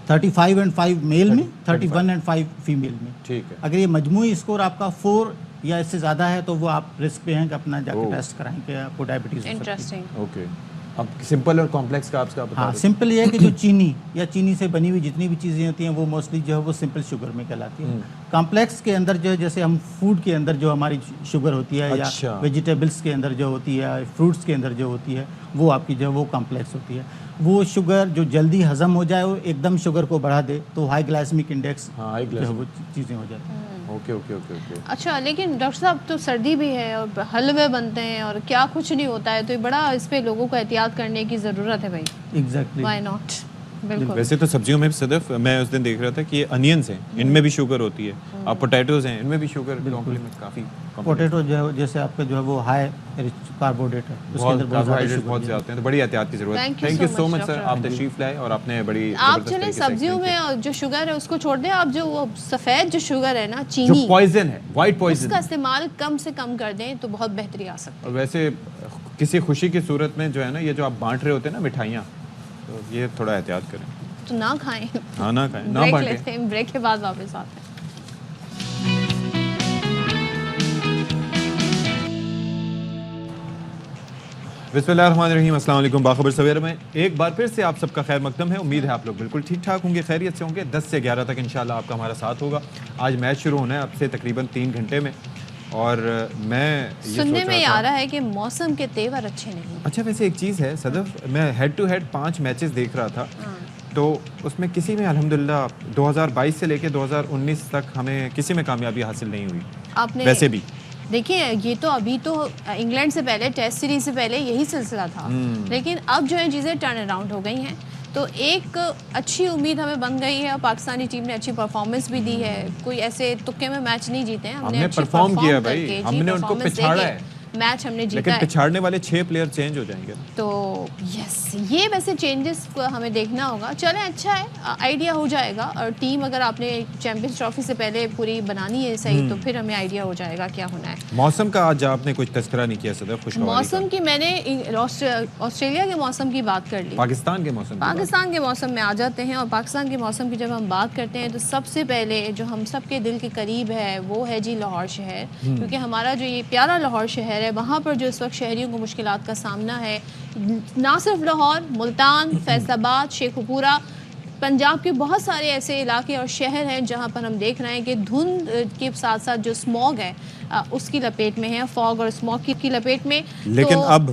35 and 5 میل میں, 31 and 5 فیمیل میں. ٹھیک ہے. اگر یہ مجموعی اسکور آپ کا 4 یا اس سے زیادہ ہے تو وہ آپ رسک پہ ہیں کہ اپنا جا کے ٹیسٹ کرائیں کہ آپ کو ڈائبٹیز ہو سکتی ہے. اوکے. اب سمپل اور کمپلیکس کاربس کا بتا. ہاں سمپل یہ ہے کہ جو چینی یا چینی سے بنی ہوئی جتنی بھی چیزیں ہوتی ہیں وہ موسٹلی جو ہے وہ سمپل شوگر میں کہلاتی ہیں. کمپلیکس کے اندر جو ہے جیسے ہم فوڈ کے اندر جو ہماری شوگر ہوتی ہے یا ویجیٹیبلس کے اندر جو ہوتی ہے, فروٹس کے اندر جو ہوتی ہے, وہ آپ کی جو ہے وہ کمپلیکس ہوتی ہے. وہ شوگر جو جلدی ہضم ہو جائے وہ ایک دم شوگر کو بڑھا دے تو ہائی گلائسمک انڈیکس جو ہے وہ چیزیں ہو جاتی ہیں. Okay okay okay okay. اچھا لیکن ڈاکٹر صاحب تو سردی بھی ہے اور حلوے بنتے ہیں اور کیا کچھ نہیں ہوتا ہے, تو یہ بڑا اس پہ لوگوں کو احتیاط کرنے کی ضرورت ہے بھائی. ایگزیکٹلی. Why not. بالکل. ویسے تو سبزیوں میں بھی صدف میں اس دن دیکھ رہا تھا کہ یہ انینس ہیں, ان میں بھی شوگر ہوتی ہے, اور پوٹیٹوز ہیں ان میں بھی شوگر کافی. پوٹیٹو جو ہے جیسے آپ کا جو ہے وہ ہائی کاربوہائیڈریٹ ہے, اس کے اندر بہت زیادہ ہوتے ہیں, تو بڑی احتیاط کی ضرورت ہے. تھینک یو سو مچ سر, آپ تشریف لائے اور آپ نے بڑی آپ جو ہے سبزیوں میں جو شوگر ہے اس کو چھوڑ دیں, آپ جو وہ سفید جو شوگر ہے نا چینی, جو پوائزن ہے, وائٹ پوائزن, اس کا استعمال کم سے کم کر دیں تو بہت بہتری آ سکتی ہے. اور ویسے کسی خوشی کی صورت میں جو ہے نا یہ جو آپ بانٹ رہے ہوتے ہیں نا مٹھائیاں, تو یہ تھوڑا احتیاط کریں. تو نہ کھائیں. ہاں نہ کھائیں, نہ بانٹیں. بریک کے بعد واپس آتے ہیں. بسم اللہ الرحمن الرحیم. السلام علیکم. باخبر سویرے میں ایک بار پھر سے آپ سب کا خیر مقدم ہے. امید ہے آپ لوگ بالکل ٹھیک ٹھاک ہوں گے, خیریت سے ہوں گے. 10 سے 11 تک انشاءاللہ آپ کا ہمارا ساتھ ہوگا. آج میچ شروع ہونا ہے اب سے تقریباً 3 گھنٹے میں, اور میں سننے میں یہ آ رہا ہے کہ موسم کے تیور اچھے نہیں. اچھا ویسے ایک چیز ہے صدف, میں ہیڈ ٹو ہیڈ 5 میچز دیکھ رہا تھا, تو اس میں کسی میں الحمدللہ 2022 سے لے کے 2019 تک ہمیں کسی میں کامیابی حاصل نہیں ہوئی. آپ نے ویسے بھی دیکھیں یہ تو ابھی تو انگلینڈ سے پہلے ٹیسٹ سیریز سے پہلے یہی سلسلہ تھا, لیکن اب جو ہے چیزیں ٹرن اراؤنڈ ہو گئی ہیں, تو ایک اچھی امید ہمیں بن گئی ہے. پاکستانی ٹیم نے اچھی پرفارمنس بھی دی ہے, کوئی ایسے تکے میں میچ نہیں جیتے ہیں, ہم نے پرفارم کیا بھائی, ہم نے ان کو پچھاڑا ہے, میچ ہم نے جیتا لیکن ہے. پچھاڑنے والے 6 پلیئر چینج ہو جائیں گے, تو یس یہ ویسے چینجز کو ہمیں دیکھنا ہوگا. چلیں اچھا ہے, آئیڈیا ہو جائے گا, اور ٹیم اگر آپ نے چیمپئنز ٹرافی سے پہلے پوری بنانی ہے صحیح, تو پھر ہمیں آئیڈیا ہو جائے گا کیا ہونا ہے. موسم کا آج آپ نے کچھ تذکرہ نہیں کیا صدف, خوشگواری موسم کی میں نے آسٹریلیا کے موسم کی بات کر لی. پاکستان کے موسم میں آ جاتے ہیں, اور پاکستان کے موسم کی جب ہم بات کرتے ہیں تو سب سے پہلے جو ہم سب کے دل کے قریب ہے وہ ہے جی لاہور شہر, کیونکہ ہمارا جو یہ پیارا لاہور شہر ہے وہاں پر جو اس وقت شہریوں کو مشکلات کا سامنا ہے. نہ صرف لاہور, ملتان, فیصل آباد, شیخ پورہ, پنجاب کے بہت سارے ایسے علاقے اور شہر ہیں جہاں پر ہم دیکھ رہے ہیں کہ دھند کے ساتھ ساتھ جو اسموگ ہے اس کی لپیٹ میں ہے, فاگ اور اسموگ کی لپیٹ میں. لیکن اب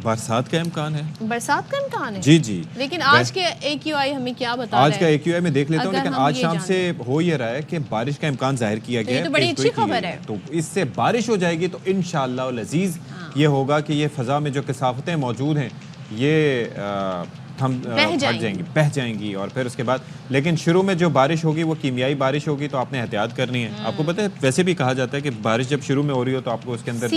برسات کا امکان ہے, برسات کا امکان ہے. جی لیکن آج کے AQI ہمیں کیا بتا رہا ہے, آج کا AQI میں دیکھ لیتا ہوں, لیکن آج شام سے ہو یہ رہا ہے کہ بارش کا امکان ظاہر کیا گیا ہے. تو بڑی اچھی خبر ہے, تو اس سے بارش ہو جائے گی تو انشاءاللہ العزیز یہ ہوگا کہ یہ فضا میں جو کثافتیں موجود ہیں یہ ہم بہہ جائیں گی, اور پھر اس کے بعد لیکن شروع میں جو بارش ہوگی وہ کیمیائی بارش ہوگی, تو آپ نے احتیاط کرنی ہے. آپ کو پتہ ہے ویسے بھی کہا جاتا ہے کہ بارش جب شروع میں ہو رہی ہو تو آپ کو اس کے اندر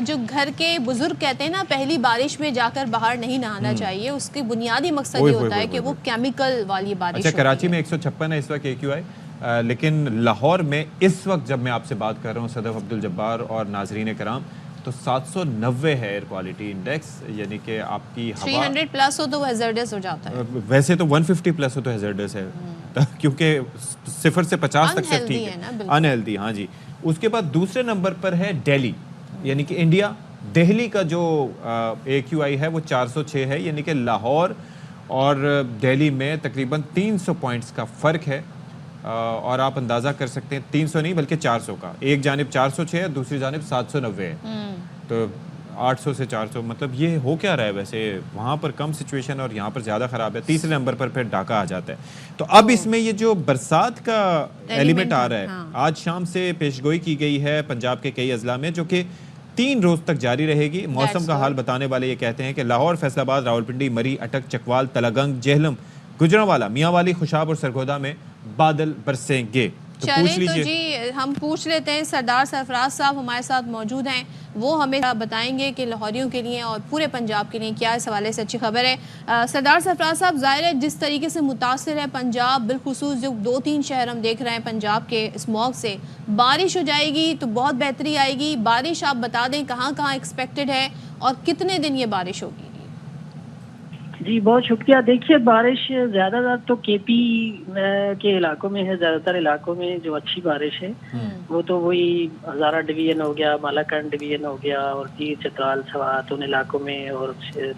جو گھر کے بزرگ کہتے ہیں نا پہلی بارش میں جا کر باہر نہیں نہانا چاہیے, اس کی بنیادی مقصد یہ ہوتا ہے کہ وہ کیمیکل والی بارش. اچھا کراچی میں 156 ہے اس وقت AQI, لیکن لاہور میں اس وقت جب میں آپ سے بات کر رہا ہوں صدف عبدالجبار اور ناظرین کرام, تو 790 ہے ایئر کوالٹی انڈیکس, یعنی کہ آپ کی ہوا 300 پلس ہو تو ہیزرڈس ہو جاتا ہے. ویسے تو 150 پلس ہو تو ہیزرڈس ہے, کیونکہ 0 سے 50 تک سے ٹھیک ہے, ان ہیلدی. ہاں جی. اس کے بعد دوسرے نمبر پر ہے دہلی, یعنی کہ انڈیا, دہلی کا جو AQI ہے وہ 406 ہے، یعنی کہ لاہور اور دہلی میں تقریباً 300 پوائنٹس کا فرق ہے، اور آپ اندازہ کر سکتے ہیں 300 نہیں بلکہ 400 کا، ایک جانب 406 ہے دوسری جانب 790 ہے، تو 800 سے 400 مطلب یہ ہو کیا رہا ہے ویسے؟ وہاں پر کم سچویشن اور یہاں پر زیادہ خراب ہے، تیسرے نمبر پر پھر ڈھاکہ آ جاتا ہے۔ تو اب اس میں یہ جو برسات کا ایلیمنٹ آ رہا ہے، آج شام سے پیشگوئی کی گئی ہے پنجاب کے کئی اضلاع میں جو کہ 3 روز تک جاری رہے گی۔ موسم کا حال بتانے والے یہ کہتے ہیں کہ لاہور، فیصل آباد، راولپنڈی، مری، اٹک، چکوال، تلگنگ، جہلم، گجرانوالہ، میاں والی، خوشاب اور سرگودا میں بادل برسیں گے۔ چلیں تو جی ہم پوچھ لیتے ہیں، سردار سرفراز صاحب ہمارے ساتھ موجود ہیں، وہ ہمیں بتائیں گے کہ لاہوریوں کے لیے اور پورے پنجاب کے لیے کیا اس حوالے سے اچھی خبر ہے۔ سردار سرفراز صاحب، ظاہر ہے جس طریقے سے متاثر ہے پنجاب، بالخصوص جو 2-3 شہر ہم دیکھ رہے ہیں پنجاب کے اسموگ سے، بارش ہو جائے گی تو بہت بہتری آئے گی۔ بارش آپ بتا دیں کہاں کہاں ایکسپیکٹڈ ہے اور کتنے دن یہ بارش ہوگی؟ جی بہت شکریہ۔ دیکھیے بارش زیادہ تر تو کے پی کے علاقوں میں ہے، زیادہ تر علاقوں میں جو اچھی بارش ہے وہ تو وہی ہزارہ ڈویژن ہو گیا، مالاکنڈ ڈویژن ہو گیا، اور تیر چترال سوات ان علاقوں میں، اور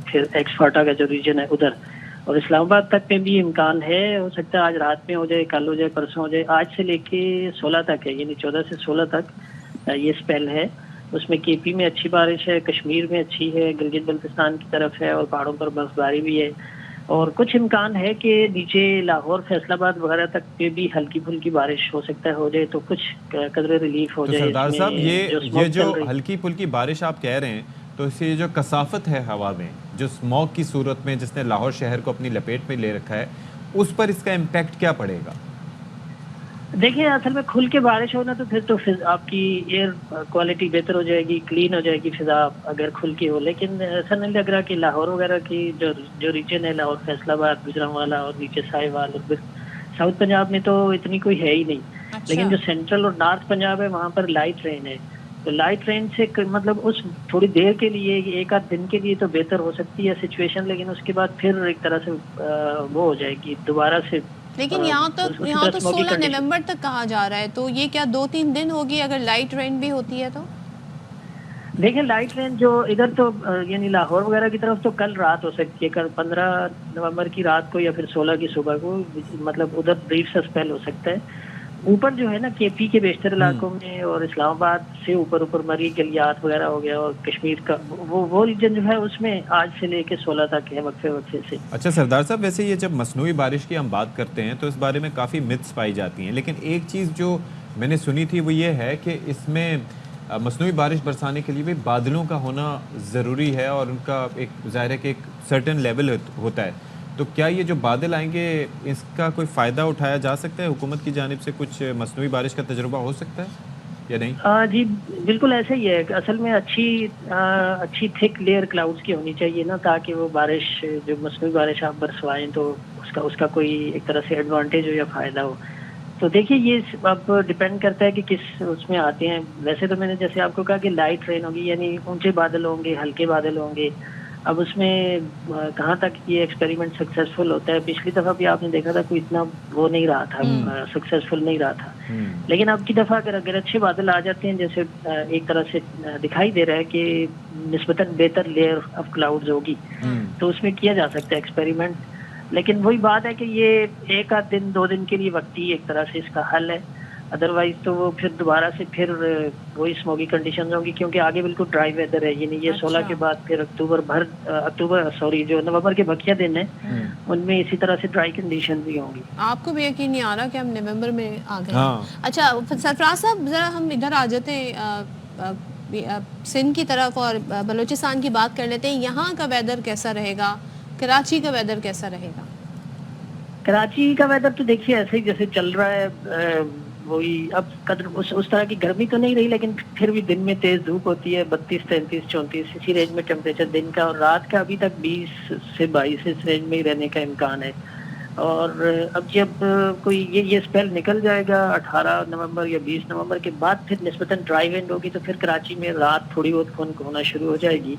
پھر ایکس فاٹا کا جو ریجن ہے ادھر، اور اسلام آباد تک میں بھی امکان ہے، ہو سکتا ہے آج رات میں ہو جائے، کل ہو جائے، پرسوں ہو جائے۔ آج سے لے کے 16 تک ہے، یعنی 14 سے 16 تک یہ اسپیل ہے۔ اس میں کے پی میں اچھی بارش ہے، کشمیر میں اچھی ہے، گلگت بلتستان کی طرف ہے، اور پہاڑوں پر برف باری بھی ہے، اور کچھ امکان ہے کہ نیچے لاہور، فیصل آباد وغیرہ تک پہ بھی ہلکی پھلکی بارش ہو سکتا ہے، ہو جائے تو کچھ قدرے ریلیف ہو جائے۔ سردار صاحب یہ جو ہلکی پھلکی بارش آپ کہہ رہے ہیں، تو اس سے جو کثافت ہے ہوا میں، جو اسموگ کی صورت میں جس نے لاہور شہر کو اپنی لپیٹ میں لے رکھا ہے، اس پر اس کا امپیکٹ کیا پڑے گا؟ دیکھیں اصل میں کھل کے بارش ہونا تو پھر تو آپ کی ایئر کوالٹی بہتر ہو جائے گی، کلین ہو جائے گی فضا اگر کھل کے ہو، لیکن ایسا نہیں لگ رہا کہ لاہور وغیرہ کی جو ریجن ہے، لاہور، فیصل آباد، گجرانوالہ اور نیچے ساہیوال اور ساؤتھ پنجاب میں تو اتنی کوئی ہے ہی نہیں، لیکن جو سینٹرل اور نارتھ پنجاب ہے وہاں پر لائٹ رین ہے، تو لائٹ رین سے مطلب اس تھوڑی دیر کے لیے، 1-8 دن کے لیے تو بہتر ہو سکتی ہے سچویشن، لیکن اس کے بعد پھر ایک طرح سے وہ ہو جائے گی دوبارہ سے۔ لیکن یہاں تو 16 نومبر تک کہا جا رہا ہے، تو یہ کیا 2-3 دن ہوگی اگر لائٹ رین بھی ہوتی ہے تو؟ دیکھیں لائٹ رین جو ادھر تو یعنی لاہور وغیرہ کی طرف تو کل رات ہو سکتی ہے، کل 15 نومبر کی رات کو یا پھر 16 کی صبح کو، مطلب ادھر بریف سا اسپیل ہو سکتا ہے۔ اوپر جو ہے نا کے پی کے بیشتر علاقوں میں اور اسلام آباد سے اوپر مری، گلیات وغیرہ ہو گیا، اور کشمیر کا وہ ریجن جو ہے اس میں آج سے لے کے 16 تک ہے وقفے سے۔ اچھا سردار صاحب، ویسے یہ جب مصنوعی بارش کی ہم بات کرتے ہیں تو اس بارے میں کافی متس پائی جاتی ہیں، لیکن ایک چیز جو میں نے سنی تھی وہ یہ ہے کہ اس میں مصنوعی بارش برسانے کے لیے بھی بادلوں کا ہونا ضروری ہے، اور ان کا ایک ظاہر ہے کہ ایک سرٹن لیول ہوتا ہے، تو کیا یہ جو بادل آئیں گے اس کا کوئی فائدہ اٹھایا جا سکتا ہے؟ حکومت کی جانب سے کچھ مصنوعی بارش کا تجربہ ہو سکتا ہے یا نہیں؟ جی بالکل ایسا ہی ہے، اصل میں اچھی تھک لیئر کلاؤڈز کی ہونی چاہیے نا، تاکہ وہ بارش جو مصنوعی بارش آپ برسوائیں تو اس کا کوئی ایک طرح سے ایڈوانٹیج ہو یا فائدہ ہو۔ تو دیکھیے یہ اب ڈیپینڈ کرتا ہے کہ کس اس میں آتے ہیں۔ ویسے تو میں نے جیسے آپ کو کہا کہ لائٹ رین ہوگی، یعنی اونچے بادل ہوں گے، ہلکے بادل ہوں گے۔ اب اس میں کہاں تک یہ ایکسپیریمنٹ سکسیسفل ہوتا ہے، پچھلی دفعہ بھی آپ نے دیکھا تھا کوئی اتنا وہ نہیں رہا تھا، سکسیسفل نہیں رہا تھا، لیکن اب کی دفعہ اگر اچھے بادل آ جاتے ہیں، جیسے ایک طرح سے دکھائی دے رہا ہے کہ نسبتاً بہتر لیئر آف کلاؤڈز ہوگی، تو اس میں کیا جا سکتا ہے ایکسپیریمنٹ، لیکن وہی بات ہے کہ یہ 1-8 دن 2 دن کے لیے وقتی ایک طرح سے اس کا حل ہے، ادروائز تو وہ پھر دوبارہ سے پھر وہی اسموگی کنڈیشنز ہوں گی، کیونکہ آگے بالکل ڈرائی ویدر ہے، یعنی یہ 16 کے بعد پھر جو نومبر کے بقیہ دن ہیں ان میں اسی طرح سے ڈرائی کنڈیشن بھی ہوں گی۔ آپ کو بھی یقین نہیں آ رہا کہ ہم نومبر میں آ گئے۔ اچھا سرفراز صاحب، ذرا ہم ادھر آ جاتے ہیں سندھ کی طرف اور بلوچستان کی بات کر لیتے ہیں، یہاں کا ویدر کیسا رہے گا؟ کراچی کا ویدر کیسا رہے گا؟ کراچی کا ویدر تو دیکھیے ایسے ہی جیسے چل رہا ہے، وہی اب قدر اس طرح کی گرمی تو نہیں رہی، لیکن پھر بھی دن میں تیز دھوپ ہوتی ہے، 32 33 34 اسی رینج میں ٹیمپریچر دن کا، اور رات کا ابھی تک 20 سے 22 اس رینج میں ہی رہنے کا امکان ہے۔ اور اب جب کوئی یہ اسپیل نکل جائے گا 18 نومبر یا 20 نومبر کے بعد، پھر نسبتاً ڈرائی وینڈ ہوگی، تو پھر کراچی میں رات تھوڑی بہت خنک ہونا شروع ہو جائے گی،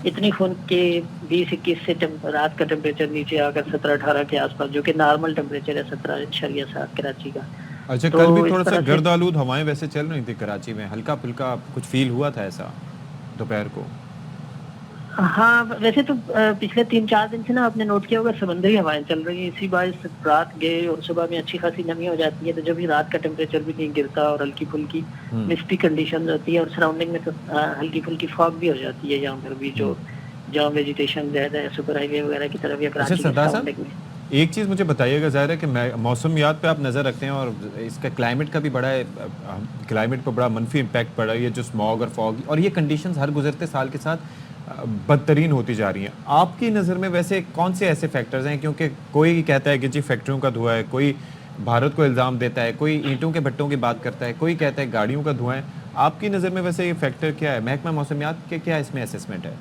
اتنی خنک کہ 20-21 سے رات کا ٹیمپریچر نیچے آ کر 17-18 کے آس پاس، جو کہ نارمل ٹیمپریچر ہے 17.7 کراچی کا۔ اچھا کل بھی تھوڑا سا گرد آلود ہوائیں ویسے چل رہی تھی کراچی میں، ہلکا پھلکا کچھ فیل ہوا تھا ایسا دوپہر کو؟ ہاں ویسے تو پچھلے 3-4 دن سے نا آپ نے نوٹ کیا ہوگا سمندری ہوائیں چل رہی ہیں, اسی باعث رات گئے اور صبح میں اچھی خاصی نمی ہو جاتی ہے, تو جب بھی رات کا ٹیمپریچر بھی نہیں گرتا اور ہلکی پھلکی مسٹی کنڈیشن ہوتی ہے, اور سراؤنڈنگ میں تو ہلکی پھلکی فاگ بھی ہو جاتی ہے یہاں پر بھی, جو جہاں ویجیٹیشن زیادہ ہے سپر ہائی وے وغیرہ کی طرف یا کراچی کے سراؤنڈنگ میں. ایک چیز مجھے بتائیے گا, ظاہر ہے کہ موسمیات پہ آپ نظر رکھتے ہیں اور اس کا کلائمیٹ کا بھی بڑا ہے, کلائمیٹ پہ بڑا منفی امپیکٹ پڑا ہے, یہ جو اسموگ اور فاگ اور یہ کنڈیشنز ہر گزرتے سال کے ساتھ بدترین ہوتی جا رہی ہیں. آپ کی نظر میں ویسے کون سے ایسے فیکٹرز ہیں, کیونکہ کوئی کہتا ہے کہ جی فیکٹریوں کا دھواں ہے, کوئی بھارت کو الزام دیتا ہے, کوئی اینٹوں کے بھٹوں کی بات کرتا ہے, کوئی کہتا ہے گاڑیوں کا دھواں ہے. آپ کی نظر میں ویسے یہ فیکٹر کیا ہے, محکمہ موسمیات کے کیا اس میں اسسمنٹ ہے؟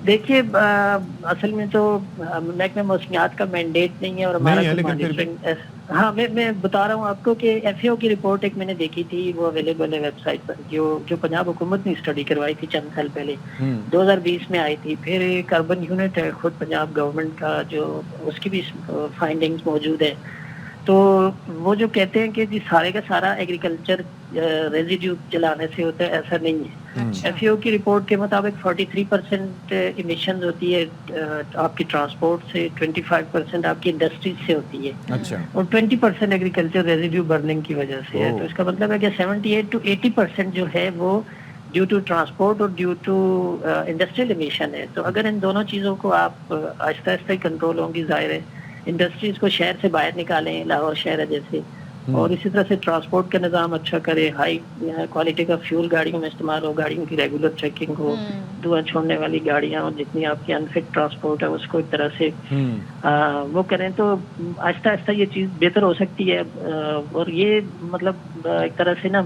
دیکھیے اصل میں تو محکمہ موسمیات کا مینڈیٹ نہیں ہے اور ہمارا ہاں میں بتا رہا ہوں آپ کو کہ ایف اے او کی رپورٹ ایک میں نے دیکھی تھی, وہ اویلیبل ہے ویب سائٹ پر, جو پنجاب حکومت نے اسٹڈی کروائی تھی چند سال پہلے 2020 میں آئی تھی. پھر ایک اربن یونٹ ہے خود پنجاب گورنمنٹ کا, جو اس کی بھی فائنڈنگز موجود ہے. تو وہ جو کہتے ہیں کہ جی سارے کا سارا ایگریکلچر ریزیڈیو جلانے سے ہوتا ہے, ایسا نہیں ہے. ایف اے او کی رپورٹ کے مطابق 43% ایمیشنز ہوتی ہے آپ کی ٹرانسپورٹ سے, 25% آپ کی انڈسٹریز سے ہوتی ہے, اور 20% ایگریکلچر ریزیڈیو برننگ کی وجہ سے ہے. تو اس کا مطلب ہے کہ 78 to 80% جو ہے وہ ڈیو ٹو ٹرانسپورٹ اور ڈیو ٹو انڈسٹریل ایمیشن ہے. تو اگر ان دونوں چیزوں کو آپ آہستہ آہستہ کنٹرول ہوں گی, ظاہر ہے انڈسٹریز کو شہر سے باہر نکالیں, لاہور شہر ہے جیسے, اور اسی طرح سے ٹرانسپورٹ کا نظام اچھا کرے, ہائی کوالٹی کا فیول گاڑیوں میں استعمال ہو, گاڑیوں کی ریگولر چیکنگ ہو, دھواں چھوڑنے والی گاڑیاں ہوں, جتنی آپ کی انفٹ ٹرانسپورٹ ہے اس کو ایک طرح سے وہ کریں, تو آہستہ آہستہ یہ چیز بہتر ہو سکتی ہے. اور یہ مطلب ایک طرح سے نا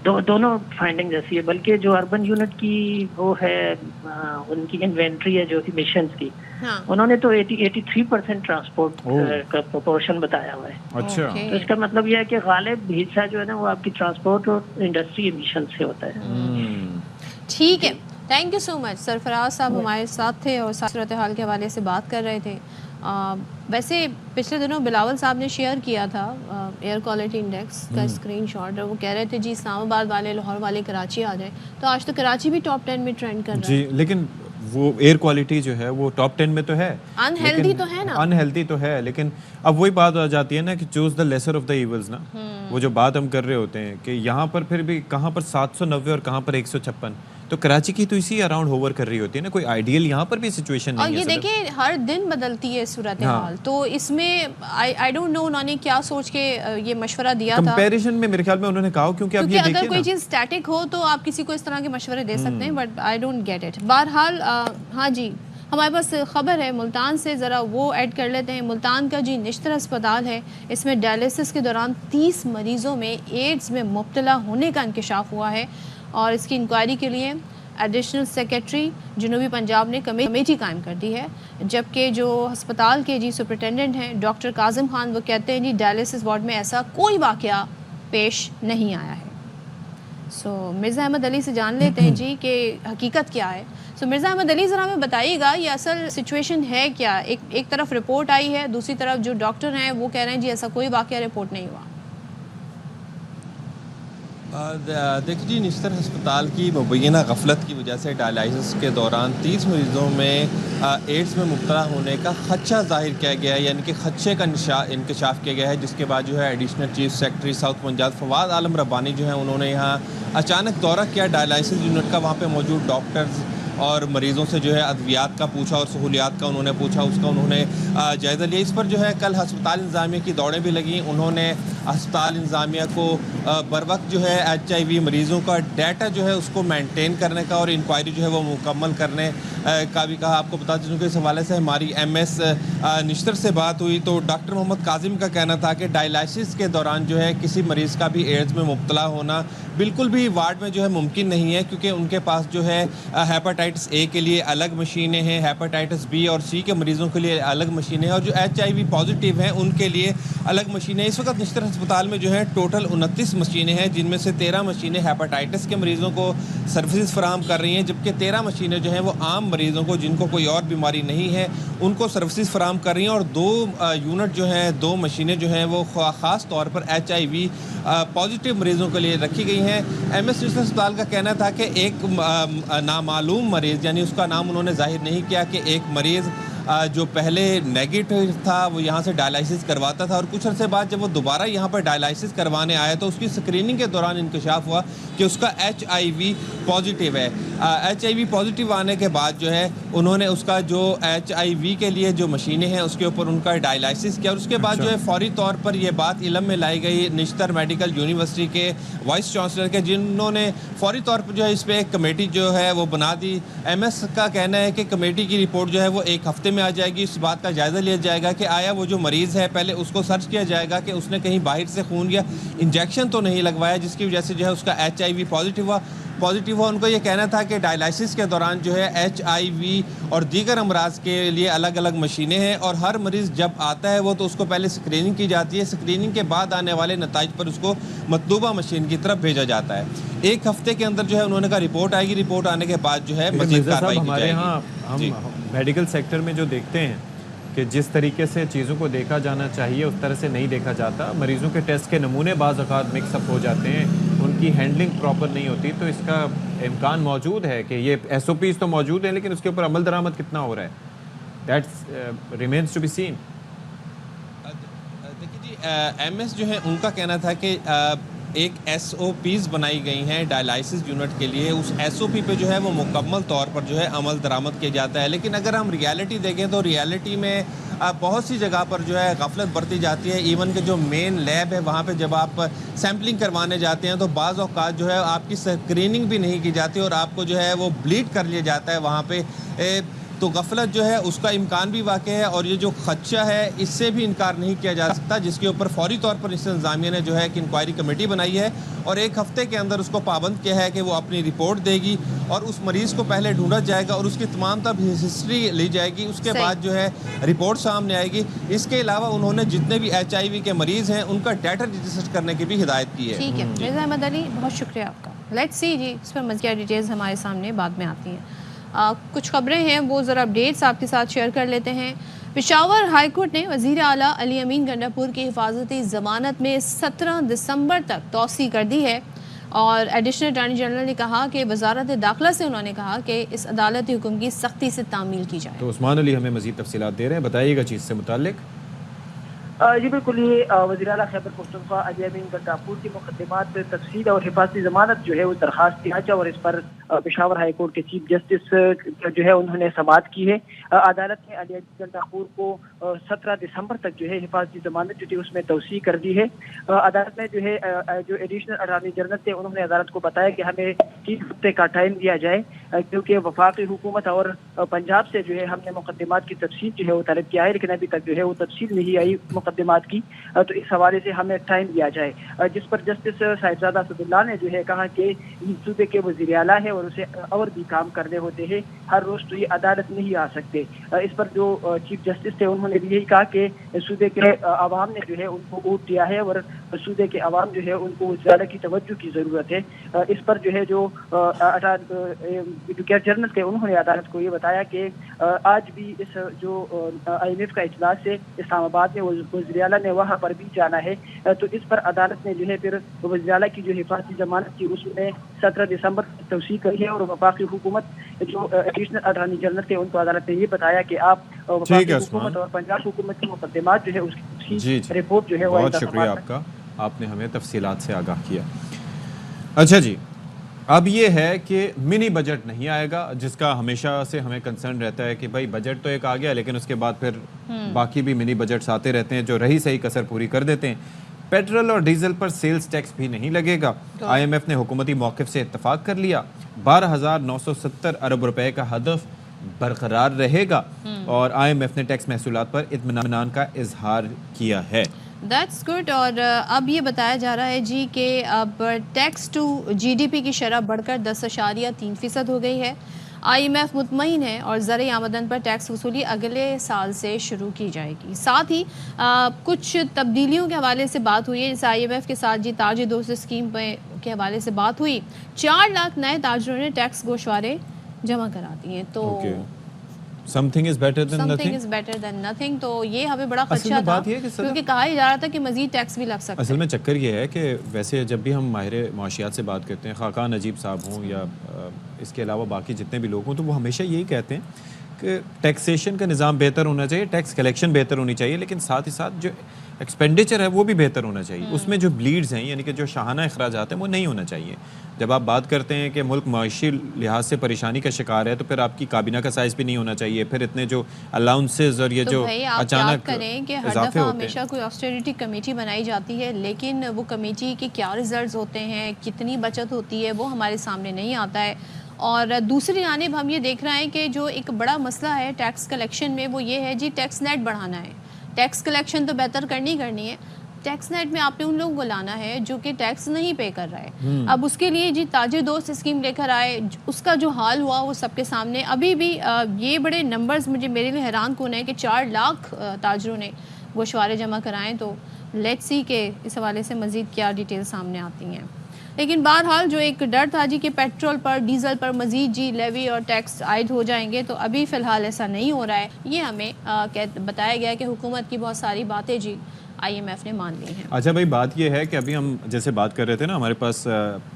دونوں فائنڈنگ ایسی ہے. بلکہ جو اربن یونٹ کی وہ ہے ان کی انوینٹری ہے جو ایمیشنز کی, انہوں نے تو 83% ٹرانسپورٹ کا پروپورشن بتایا ہوا ہے. تو اس کا مطلب یہ ہے کہ غالب حصہ جو ہے نا وہ آپ کی ٹرانسپورٹ اور انڈسٹری ایمیشن سے ہوتا ہے. ٹھیک ہے, تھینک یو سو مچ. سرفراز صاحب ہمارے ساتھ تھے اور صورتحال کے حوالے سے بات کر رہے تھے. ویسے پچھلے دنوں بلاول صاحب نے شیئر کیا تھا ایئر کوالٹی انڈیکس کا اسکرین شاٹ, اور وہ کہہ رہے تھے جی اسلام آباد والے, لاہور والے کراچی آ جائیں. تو آج تو کراچی بھی ٹاپ 10 میں ٹرینڈ کر رہا ہے. جی لیکن وہ ایئر کوالٹی جو ہے وہ ٹاپ 10 میں تو ہے, انہیلدی تو ہے نا, انہیلدی تو ہے, لیکن اب وہی بات آ جاتی ہے نا کہ choose the lesser of the evils نا. وہ جو بات ہم کر رہے ہوتے ہیں کہ یہاں پر پھر بھی کہاں پر 790 اور کہاں پر 156, تو کراچی کی تو اسی اراؤنڈ ہوور کر رہی ہوتی ہے نا, کوئی آئیڈیل یہاں پر بھی سچویشن نہیں ہے. اور یہ دیکھیں ہر دن بدلتی ہے صورتحال, تو اس میں آئی ڈونٹ نو انہوں نے کیا سوچ کے یہ مشورہ دیا تھا. کمپیریزن میں میرے خیال میں انہوں نے کہا, کیونکہ اب یہ دیکھیں اگر کوئی چیز اسٹیٹک ہو تو آپ کسی کو اس طرح کے مشورے دے سکتے ہیں, but I don't get it. بہرحال ہاں جی, ہمارے پاس خبر ہے ملتان سے, ذرا وہ ایڈ کر لیتے ہیں. ملتان کا جی نشتر اسپتال ہے, اس میں ڈائلیسس کے دوران 30 مریضوں میں ایڈز میں مبتلا ہونے کا انکشاف ہوا ہے, اور اس کی انکوائری کے لیے ایڈیشنل سیکریٹری جنوبی پنجاب نے کمیٹی قائم کر دی ہے. جبکہ جو ہسپتال کے جی سپرنٹینڈنٹ ہیں ڈاکٹر کاظم خان, وہ کہتے ہیں جی ڈائلیسس وارڈ میں ایسا کوئی واقعہ پیش نہیں آیا ہے. سو مرزا احمد علی سے جان لیتے ہیں جی کہ حقیقت کیا ہے. سو مرزا احمد علی ذرا ہمیں بتائیے گا یہ اصل سچویشن ہے کیا. ایک طرف رپورٹ آئی ہے, دوسری طرف جو ڈاکٹر ہیں وہ کہہ رہے ہیں جی ایسا کوئی واقعہ رپورٹ نہیں ہوا. دیکھیے جی, نشتر ہسپتال کی مبینہ غفلت کی وجہ سے ڈائلائسس کے دوران 30 مریضوں میں ایڈز میں مبتلا ہونے کا خدشہ ظاہر کیا گیا ہے, یعنی کہ خدشے کا انکشاف کیا گیا ہے. جس کے بعد جو ہے additional chief secretary south Punjab Fawad Alam Rabbani جو ہیں انہوں نے یہاں اچانک دورہ کیا ڈائلائسس یونٹ کا. وہاں پہ موجود ڈاکٹرز اور مریضوں سے جو ہے ادویات کا پوچھا اور سہولیات کا انہوں نے پوچھا, اس کا انہوں نے جائزہ لیا. اس پر جو ہے کل ہسپتال انتظامیہ کی دوڑیں بھی لگیں. انہوں نے ہسپتال انتظامیہ کو بر وقت جو ہے HIV مریضوں کا ڈیٹا جو ہے اس کو مینٹین کرنے کا اور انکوائری جو ہے وہ مکمل کرنے کا بھی کہا. آپ کو بتا دوں کہ اس حوالے سے ہماری MS نشتر سے بات ہوئی تو ڈاکٹر محمد کاظم کا کہنا تھا کہ ڈائلائسس کے دوران جو ہے کسی مریض کا بھی ایڈز میں مبتلا ہونا بالکل بھی وارڈ میں جو ہے ممکن نہیں ہے, کیونکہ ان کے پاس جو ہے ہیپاٹائٹس A کے لیے الگ مشینیں ہیں, ہیپاٹائٹس B اور C کے مریضوں کے لیے الگ مشینیں ہیں, اور جو HIV پازیٹیو ہیں ان کے لیے الگ مشینیں. اس وقت نشتر ہسپتال میں جو ہے ٹوٹل 29 مشینیں ہیں, جن میں سے 13 مشینیں ہیپاٹائٹس کے مریضوں کو سروسز فراہم کر رہی ہیں, جبکہ 13 مشینیں جو ہیں وہ عام مریضوں کو جن کو کوئی اور بیماری نہیں ہے ان کو سروسز فراہم کر رہی ہیں. اور 2 یونٹ جو ہیں 2 مشینیں جو ہیں وہ خاص طور پر HIV پازیٹیو مریضوں کے لیے رکھی گئی ہیں. MS نشتر ہسپتال کا کہنا تھا کہ ایک نامعلوم مریض یعنی اس کا نام انہوں نے ظاہر نہیں کیا کہ ایک مریض جو پہلے نیگیٹو تھا وہ یہاں سے ڈائلائسس کرواتا تھا اور کچھ عرصے بعد جب وہ دوبارہ یہاں پر ڈائلائسس کروانے آیا تو اس کی اسکریننگ کے دوران انکشاف ہوا کہ اس کا HIV پازیٹیو ہے. HIV پازیٹیو آنے کے بعد جو ہے انہوں نے اس کا جو HIV کے لیے جو مشینیں ہیں اس کے اوپر ان کا ڈائلائسس کیا اور اس کے بعد جو ہے فوری طور پر یہ بات علم میں لائی گئی نشتر میڈیکل یونیورسٹی کے وائس چانسلر کے, جنہوں نے فوری طور پر جو ہے اس پہ ایک کمیٹی جو ہے وہ بنا دی. MS کا کہنا ہے کہ کمیٹی کی رپورٹ جو ہے وہ ایک ہفتے میں آ جائے گی. اس بات کا جائزہ لیا جائے گا کہ آیا وہ جو مریض ہے پہلے اس کو سرچ کیا جائے گا کہ اس نے کہیں باہر سے خون یا انجیکشن تو نہیں لگوایا جس کی وجہ سے جو ہے اس کا HIV پازیٹیو ہوا. ان کو یہ کہنا تھا کہ ڈائلائسس کے دوران جو ہے HIV اور دیگر امراض کے لیے الگ الگ مشینیں ہیں اور ہر مریض جب آتا ہے وہ تو اس کو پہلے اسکریننگ کی جاتی ہے. اسکریننگ کے بعد آنے والے نتائج پر اس کو مطلوبہ مشین کی طرف بھیجا جاتا ہے. ایک ہفتے کے اندر جو ہے انہوں نے کہا رپورٹ آئے گی, رپورٹ آنے کے بعد جو ہے مزید کارروائی کی جائے گی. ہم میڈیکل سیکٹر میں جو دیکھتے ہیں کہ جس طریقے سے چیزوں کو دیکھا جانا چاہیے اس طرح سے نہیں دیکھا جاتا. مریضوں کے ٹیسٹ کے نمونے بعض اوقات مکس اپ ہو جاتے ہیں, ان کی ہینڈلنگ پراپر نہیں ہوتی, تو اس کا امکان موجود ہے کہ یہ SOPs تو موجود ہیں لیکن اس کے اوپر عمل درآمد کتنا ہو رہا ہے, that's remains to be seen. دیکھیے جی MS جو ہے ان کا کہنا تھا کہ ایک SOPs بنائی گئی ہیں ڈائلائسس یونٹ کے لیے, اس SOP پہ جو ہے وہ مکمل طور پر جو ہے عمل درآمد کیا جاتا ہے. لیکن اگر ہم ریالٹی دیکھیں تو ریالٹی میں بہت سی جگہ پر جو ہے غفلت برتی جاتی ہے. ایون کہ جو مین لیب ہے وہاں پہ جب آپ سیمپلنگ کروانے جاتے ہیں تو بعض اوقات جو ہے آپ کی اسکریننگ بھی نہیں کی جاتی اور آپ کو جو ہے وہ بلیڈ کر لیا جاتا ہے وہاں پہ. تو غفلت جو ہے اس کا امکان بھی واقع ہے اور یہ جو خدشہ ہے اس سے بھی انکار نہیں کیا جا سکتا, جس کے اوپر فوری طور پر اس انتظامیہ نے جو ہے ایک انکوائری کمیٹی بنائی ہے اور ایک ہفتے کے اندر اس کو پابند کیا ہے کہ وہ اپنی رپورٹ دے گی اور اس مریض کو پہلے ڈھونڈا جائے گا اور اس کی تمام تر ہسٹری لی جائے گی. اس کے بعد جو ہے رپورٹ سامنے آئے گی. اس کے علاوہ انہوں نے جتنے بھی HIV کے مریض ہیں ان کا ڈیٹا رجسٹر کرنے کی بھی ہدایت کی ہے. ٹھیک ہے مرزا احمد علی, بہت شکریہ آپ کا. لیٹس سی جی اس پر مزید ڈیٹیلز ہمارے سامنے بعد میں آتی ہیں. کچھ خبریں ہیں وہ ذرا اپڈیٹس آپ کے ساتھ شیئر کر لیتے ہیں. پشاور ہائی کورٹ نے وزیر اعلیٰ علی امین گنڈاپور کی حفاظتی ضمانت میں 17 دسمبر تک توسیع کر دی ہے اور ایڈیشنل اٹارنی جنرل نے کہا کہ وزارت داخلہ سے انہوں نے کہا کہ اس عدالتی حکم کی سختی سے تعمیل کی جائے. تو عثمان علی ہمیں مزید تفصیلات دے رہے ہیں, بتائیے گا چیز سے متعلق. جی بالکل, یہ وزیر اعلیٰ خیبر پختونخوا علی امین گنڈاپور کی مقدمات تفصیل اور حفاظتی ضمانت جو ہے وہ درخواست ڈھانچہ اور اس پر پشاور ہائی کورٹ کے چیف جسٹس جو ہے انہوں نے سماعت کی ہے. عدالت نے علی امین گنڈاپور کو 17 دسمبر تک جو ہے حفاظتی ضمانت جو تھی اس میں توسیع کر دی ہے. عدالت نے جو ہے جو ایڈیشنل اٹارنی جنرل تھے انہوں نے عدالت کو بتایا کہ ہمیں 3 ہفتے کا ٹائم دیا جائے کیونکہ وفاقی حکومت اور پنجاب سے جو ہے ہم نے مقدمات کی تفصیل جو ہے وہ طلب کیا ہے لیکن ابھی تک جو ہے وہ تفصیل نہیں آئی مقدمات کی, تو اس حوالے سے ہمیں ٹائم دیا جائے. جس پر جسٹس صاحبزادہ اسد اللہ نے جو ہے کہا کہ صوبے کے وزیر اعلیٰ ہے اور اسے اور بھی کام کرنے ہوتے ہیں, ہر روز تو یہ عدالت نہیں آ سکتے. اس پر جو چیف جسٹس تھے انہوں نے بھی یہی کہا کہ صوبے کے عوام نے جو ہے ان کو ووٹ دیا ہے اور صوبے کے عوام جو ہے ان کو زیادہ کی توجہ کی ضرورت ہے. اس پر جو ہے جو ایڈوکیٹ جنرل تھے انہوں نے عدالت کو یہ بتایا کہ آج بھی اس جو IMF کا اجلاس ہے اسلام آباد میں وزیر اعلیٰ نے وہاں پر بھی جانا ہے, تو اس پر عدالت نے جو ہے پھر وزیر اعلیٰ کی جو حفاظتی ضمانت تھی اس میں 17 دسمبر تک توسیع کری ہے اور وفاقی حکومت جو ایڈیشنل اٹارنی جنرل تھے ان کو عدالت نے یہ بتایا کہ آپ وفاقی حکومت اور پنجاب حکومت کی مقدمات جو ہے اس کی رپورٹ جو ہے بہت شکریہ آپ کا, آپ نے ہمیں تفصیلات سے آگاہ کیا. اچھا جی, اب یہ ہے کہ منی بجٹ نہیں آئے گا جس کا ہمیشہ سے ہمیں کنسرن رہتا ہے کہ بھائی بجٹ تو ایک آ گیا لیکن اس کے بعد پھر باقی بھی منی بجٹس آتے رہتے ہیں جو رہی صحیح کسر پوری کر دیتے ہیں. پیٹرول اور ڈیزل پر سیلز ٹیکس بھی نہیں لگے گا. IMF نے حکومتی موقف سے اتفاق کر لیا, 12,970 ارب روپے کا ہدف برقرار رہے گا اور IMF نے ٹیکس محصولات پر اطمینان کا اظہار کیا ہے. That's good. اور اب یہ بتایا جا رہا ہے جی کہ اب ٹیکس ٹو GDP کی شرح بڑھ کر 10.3% ہو گئی ہے. IMF مطمئن ہے اور زرعی آمدن پر ٹیکس وصولی اگلے سال سے شروع کی جائے گی. ساتھ ہی کچھ تبدیلیوں کے حوالے سے بات ہوئی ہے, جیسے IMF کے ساتھ جی تاج دوست اسکیم کے حوالے سے بات ہوئی. 4 لاکھ نئے تاجروں نے ٹیکس گوشوارے جمع کرا دی ہیں. تو something is better than something nothing. is better than nothing. تو یہ ہمیں بڑا اصل خدشہ میں تھا بات یہ ہے کہ کیونکہ کہا ہی جا رہا تھا کہ مزید ٹیکس بھی لگ سکتا ہے. اصل میں چکر یہ ہے کہ ویسے جب بھی ہم ماہر معاشیات سے بات کرتے ہیں، خاقان نجیب صاحب ہوں یا اس کے علاوہ باقی جتنے بھی لوگ ہوں، تو وہ ہمیشہ یہی کہتے ہیں کہ ٹیکسیشن کا نظام بہتر ہونا چاہیے، ٹیکس کلیکشن بہتر ہونی چاہیے، لیکن ساتھ ہی ساتھ جو ایکسپینڈیچر ہے وہ بھی بہتر ہونا چاہیے. اس میں جو بلیڈز ہیں یعنی کہ جو شاہانہ اخراجات ہیں وہ نہیں ہونا چاہیے. جب آپ بات کرتے ہیں کہ ملک معاشی لحاظ سے پریشانی کا شکار ہے تو پھر آپ کی کابینہ کا سائز بھی نہیں ہونا چاہیے، پھر اتنے جو الاؤنسز اور یہ جو اچانک کریں کہ ہر دفعہ ہمیشہ کوئی آسٹیریٹی کمیٹی بنائی جاتی ہے، لیکن وہ کمیٹی کے کیا ریزلٹس ہوتے ہیں، کتنی بچت ہوتی ہے، وہ ہمارے سامنے نہیں آتا ہے. اور دوسری جانب ہم یہ دیکھ رہے ہیں کہ جو ایک بڑا مسئلہ ہے ٹیکس کلیکشن میں وہ یہ ہے جی ٹیکس نیٹ بڑھانا ہے. ٹیکس کلیکشن تو بہتر کرنی ہے، ٹیکس نیٹ میں آپ نے ان لوگوں کو لانا ہے جو کہ ٹیکس نہیں پے کر رہا ہے. اب اس کے لیے جی تاجر دوست اسکیم لے کر آئے، اس کا جو حال ہوا وہ سب کے سامنے. ابھی بھی یہ بڑے نمبرز میرے لیے حیران کن ہے کہ 4 لاکھ تاجروں نے گوشوارے جمع کرائیں. تو لیٹس سی کہ اس حوالے سے مزید کیا ڈیٹیل سامنے آتی ہیں. لیکن بہرحال جو ایک ڈر تھا جی کہ پیٹرول پر ڈیزل پر مزید جی لیوی اور ٹیکس عائد ہو جائیں گے، تو ابھی فی الحال ایسا نہیں ہو رہا ہے. یہ ہمیں بتایا گیا کہ حکومت کی بہت ساری باتیں جی IMF نے مان لی ہیں. اچھا بھائی، بات یہ ہے کہ ابھی ہم جیسے بات کر رہے تھے نا، ہمارے پاس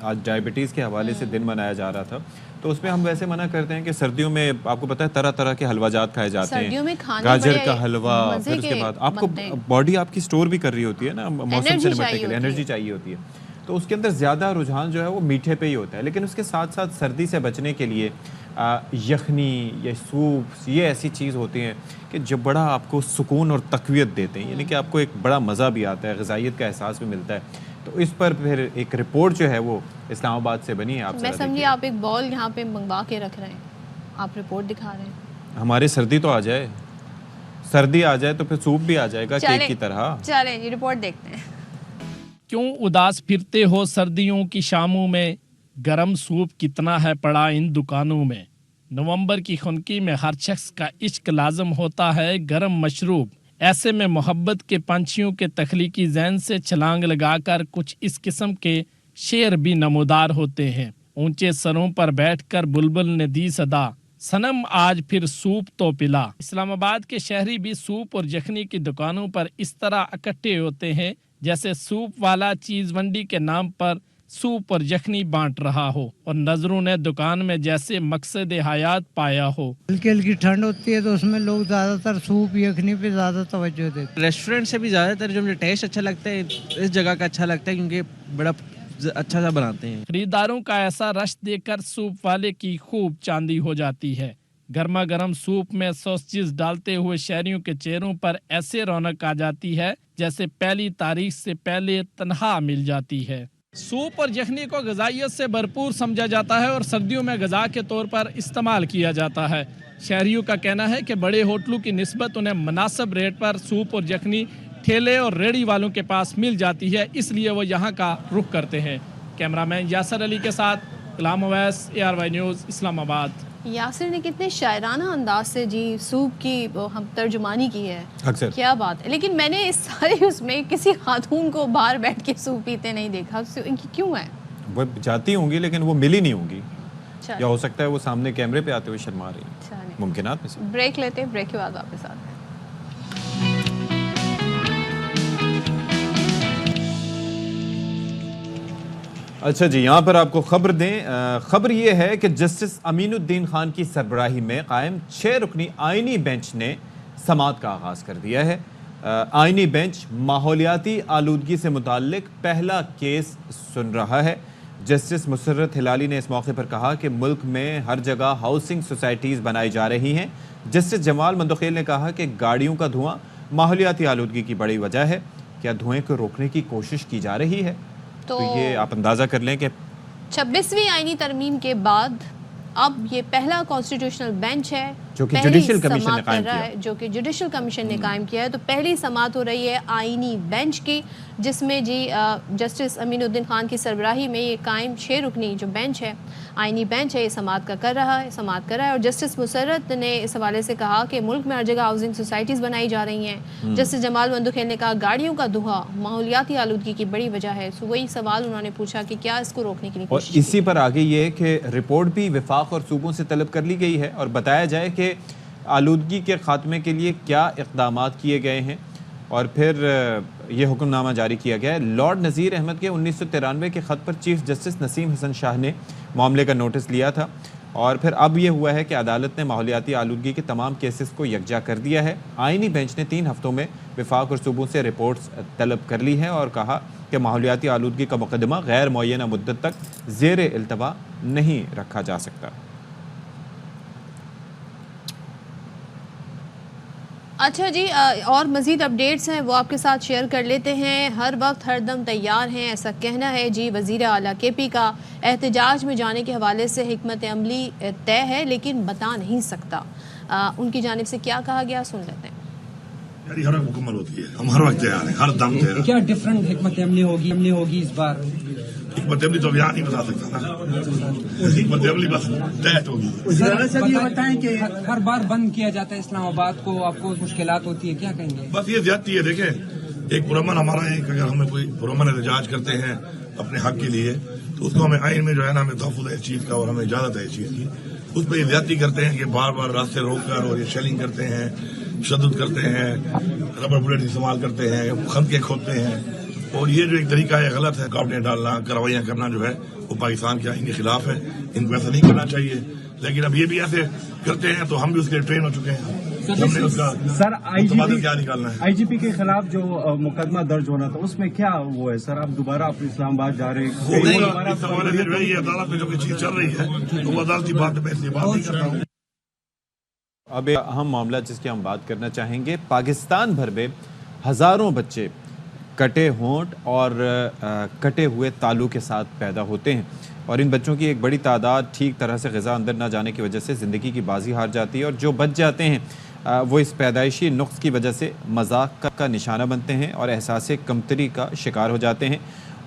آج ڈائبٹیز کے حوالے سے دن منایا جا رہا تھا، تو اس میں ہم ویسے منع کرتے ہیں کہ سردیوں میں آپ کو پتہ ہے طرح طرح کے حلوہ جات کھائے جاتے ہیں، گاجر کا حلوہ، پھر اس کے بعد آپ کو باڈی آپ کی سٹور بھی کر رہی ہوتی ہے نا موسم سے نمٹنے کے لیے، انرجی چاہیے ہوتی ہے، تو اس کے اندر زیادہ رجحان جو ہے وہ میٹھے پہ ہی ہوتا ہے. لیکن اس کے ساتھ ساتھ سردی سے بچنے کے لیے یخنی یا سوپ یہ ایسی چیز ہوتی ہیں کہ جو بڑا آپ کو سکون اور تقویت دیتے ہیں، یعنی کہ آپ کو ایک بڑا مزہ بھی آتا ہے، غذائیت کا احساس بھی ملتا ہے. تو اس پر پھر ایک رپورٹ جو ہے وہ اسلام آباد سے بنی ہے. آپ میں سمجھے آپ ایک بال یہاں پہ منگوا کے رکھ رہے ہیں، آپ رپورٹ دکھا رہے ہیں. ہمارے سردی تو آ جائے، سردی آ جائے تو پھر سوپ بھی آ جائے گا کیک کی طرح. چلیں جی رپورٹ دیکھتے ہیں. کیوں اداس پھرتے ہو سردیوں کی شاموں میں، گرم سوپ کتنا ہے پڑا ان دکانوں میں. نومبر کی خنکی میں ہر شخص کا عشق لازم ہوتا ہے گرم مشروب. ایسے میں محبت کے پنچھیوں کے تخلیقی ذہن سے چھلانگ لگا کر کچھ اس قسم کے شعر بھی نمودار ہوتے ہیں. اونچے سروں پر بیٹھ کر بلبل نے دی صدا، صنم آج پھر سوپ تو پلا. اسلام آباد کے شہری بھی سوپ اور یخنی کی دکانوں پر اس طرح اکٹھے ہوتے ہیں جیسے سوپ والا چیز منڈی کے نام پر سوپ اور یخنی بانٹ رہا ہو اور نظروں نے دکان میں جیسے مقصد حیات پایا ہو. ہلکی ہلکی ٹھنڈ ہوتی ہے تو اس میں لوگ زیادہ تر سوپ یخنی پہ زیادہ توجہ دیتے ہیں. ریسٹورینٹ سے بھی زیادہ تر جو مجھے ٹیسٹ اچھا لگتا ہے اس جگہ کا اچھا لگتا ہے کیونکہ بڑا اچھا سا بناتے ہیں. خریداروں کا ایسا رش دیکھ کر سوپ والے کی خوب چاندی ہو جاتی ہے. گرما گرم سوپ میں سوسیز ڈالتے ہوئے شہریوں کے چہروں پر ایسے رونق آ جاتی ہے جیسے پہلی تاریخ سے پہلے تنہا مل جاتی ہے. سوپ اور یخنی کو غذائیت سے بھرپور سمجھا جاتا ہے اور سردیوں میں غذا کے طور پر استعمال کیا جاتا ہے. شہریوں کا کہنا ہے کہ بڑے ہوٹلوں کی نسبت انہیں مناسب ریٹ پر سوپ اور یخنی ٹھیلے اور ریڑھی والوں کے پاس مل جاتی ہے، اس لیے وہ یہاں کا رخ کرتے ہیں. کیمرامین یاسر علی کے ساتھ غلام اویس، ARY نیوز، اسلام آباد. یاسر نے کتنے شاعرانہ انداز سے جی سوپ کی ہم ترجمانی کی ہے، کیا بات ہے. لیکن میں نے اس سارے اس میں کسی خاتون کو باہر بیٹھ کے سوپ پیتے نہیں دیکھا. ان کی کیوں ہے؟ وہ جاتی ہوں گی لیکن وہ ملی نہیں ہوں گی، یا ہو سکتا ہے وہ سامنے کیمرے پہ آتے ہوئے شرما رہی ہیں، ممکنات میں سے. بریک لیتے ہیں، بریک کے بعد واپس آتے ہیں. اچھا جی، یہاں پر آپ کو خبر دیں. خبر یہ ہے کہ جسٹس امین الدین خان کی سربراہی میں قائم 6 رکنی آئینی بینچ نے سماعت کا آغاز کر دیا ہے. آئینی بینچ ماحولیاتی آلودگی سے متعلق پہلا کیس سن رہا ہے. جسٹس مسرت ہلالی نے اس موقع پر کہا کہ ملک میں ہر جگہ ہاؤسنگ سوسائٹیز بنائی جا رہی ہیں. جسٹس جمال مندوخیل نے کہا کہ گاڑیوں کا دھواں ماحولیاتی آلودگی کی بڑی وجہ ہے. کیا دھوئیں کو روکنے کی کوشش کی جا رہی ہے؟ تو یہ آپ اندازہ کر لیں کہ 26ویں آئینی ترمیم کے بعد اب یہ پہلا کانسٹیٹیوشنل بینچ ہے جو کہ جوڈیشل کمیشن نے قائم کیا ہے، جو کہ جوڈیشل کمیشن نے قائم کیا ہے. تو پہلی سماعت ہو رہی ہے آئینی بینچ کی، جس میں جی جسٹس امین الدین خان کی سربراہی میں یہ قائم 6 رکنی جو بینچ ہے، آئینی بینچ ہے، یہ سماعت کر رہا ہے. اور جسٹس مسرت نے اس حوالے سے کہا کہ ملک میں ہر جگہ ہاؤسنگ سوسائٹیز بنائی جا رہی ہیں. جسٹس جمال مندوخیل نے کہا گاڑیوں کا دھواں ماحولیاتی آلودگی کی بڑی وجہ ہے. وہی سوال انہوں نے پوچھا کہ کیا اس کو روکنے کے لیے اور اسی پر آگے یہ کہ رپورٹ بھی وفاق اور صوبوں سے طلب کر لی گئی ہے اور بتایا جائے کہ آلودگی کے خاتمے کے لیے کیا اقدامات کیے گئے ہیں اور پھر یہ حکم نامہ جاری کیا گیا ہے. لارڈ نذیر احمد کے 1993 کے خط پر چیف جسٹس نسیم حسن شاہ نے معاملے کا نوٹس لیا تھا اور پھر اب یہ ہوا ہے کہ عدالت نے ماحولیاتی آلودگی کے تمام کیسز کو یکجا کر دیا ہے. آئینی بینچ نے 3 ہفتوں میں وفاق اور صوبوں سے رپورٹس طلب کر لی ہے اور کہا کہ ماحولیاتی آلودگی کا مقدمہ غیر معینہ مدت تک زیر التوا نہیں رکھا جا سکتا. اچھا جی، اور مزید اپڈیٹس ہیں وہ آپ کے ساتھ شیئر کر لیتے ہیں. ہر وقت ہر دم تیار ہیں ایسا کہنا ہے جی وزیر اعلیٰ کے پی کا. احتجاج میں جانے کے حوالے سے حکمت عملی طے ہے لیکن بتا نہیں سکتا. ان کی جانب سے کیا کہا گیا سن لیتے ہیں. ہر وقت مکمل ہوتی ہے، ہم ہر وقت تیار ہیں، ہر دم تیار. کیا ڈفرنٹ حکمت عملی ہوگی اس بار؟ حکمت عملی تو یہاں نہیں بتا سکتا نا، حکمت عملی بس طے ہوگی. یہ بتائیں کہ ہر بار بند کیا جاتا ہے اسلام آباد کو، آپ کو مشکلات ہوتی ہے، کیا کہیں گے؟ بس یہ زیادتی ہے. دیکھیں ایک پرامن ہمارا ہے کہ اگر ہمیں کوئی پرامن احتجاج کرتے ہیں اپنے حق کے لیے تو اس کو ہمیں آئین میں جو ہے نا ہمیں تحفظ ہے اس چیز کا اور ہمیں اجازت ہے اس چیز کی. اس پہ یہ زیادتی کرتے ہیں کہ بار بار راستے روک کر اور یہ شیلنگ کرتے ہیں، تشدد کرتے ہیں، ربر بلیٹ استعمال کرتے ہیں، خندقیں کھودتے ہیں اور یہ جو ایک طریقہ ہے غلط ہے. رکاوٹیں ڈالنا، کارروائیاں کرنا جو ہے وہ پاکستان کے آئین کے خلاف ہے. ان کو ایسا نہیں کرنا چاہیے لیکن اب یہ بھی ایسے کرتے ہیں تو ہم بھی اس کے ٹرین ہو چکے ہیں. ہم نے اس کا سر کیا نکالنا ہے. آئی جی پی کے خلاف جو مقدمہ درج ہونا تھا اس میں کیا وہ ہے سر؟ آپ دوبارہ اپنے اسلام آباد جا رہے ہیں؟ اس حوالے سے جو ہے یہ عدالت میں جو چیز چل رہی ہے وہ عدالتی بات میں ایسی بات نہیں کرتا ہوں. اب ایک اہم معاملہ جس کی ہم بات کرنا چاہیں گے. پاکستان بھر میں ہزاروں بچے کٹے ہونٹ اور کٹے ہوئے تالو کے ساتھ پیدا ہوتے ہیں اور ان بچوں کی ایک بڑی تعداد ٹھیک طرح سے غذا اندر نہ جانے کی وجہ سے زندگی کی بازی ہار جاتی ہے اور جو بچ جاتے ہیں وہ اس پیدائشی نقص کی وجہ سے مذاق کا نشانہ بنتے ہیں اور احساس کمتری کا شکار ہو جاتے ہیں.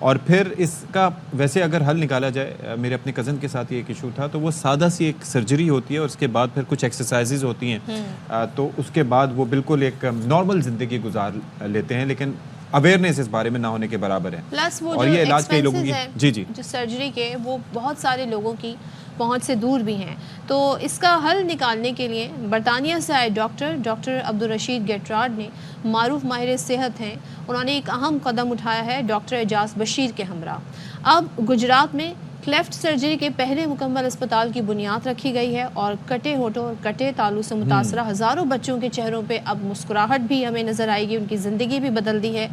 اور پھر اس کا ویسے اگر حل نکالا جائے، میرے اپنے کزن کے ساتھ یہ ایک ایشو تھا تو وہ سادہ سی ایک سرجری ہوتی ہے اور اس کے بعد پھر کچھ ایکسرسائزز ہوتی ہیں تو اس کے بعد وہ بالکل ایک نارمل زندگی گزار لیتے ہیں. لیکن اویئرنیس اس بارے میں نہ ہونے کے برابر ہے. پلس وہ اور یہ علاج کئی لوگوں کی جو سرجری کے وہ بہت سارے لوگوں کی پہنچ سے دور بھی ہیں. تو اس کا حل نکالنے کے لیے برطانیہ سے آئے ڈاکٹر عبدالرشید گیٹراڈ نے، معروف ماہر صحت ہیں، انہوں نے ایک اہم قدم اٹھایا ہے ڈاکٹر اعجاز بشیر کے ہمراہ. اب گجرات میں کلیفٹ سرجری کے پہلے مکمل اسپتال کی بنیاد رکھی گئی ہے اور کٹے ہونٹوں اور کٹے تالو سے متاثرہ ہزاروں بچوں کے چہروں پہ اب مسکراہٹ بھی ہمیں نظر آئے گی، ان کی زندگی بھی بدل دی ہے.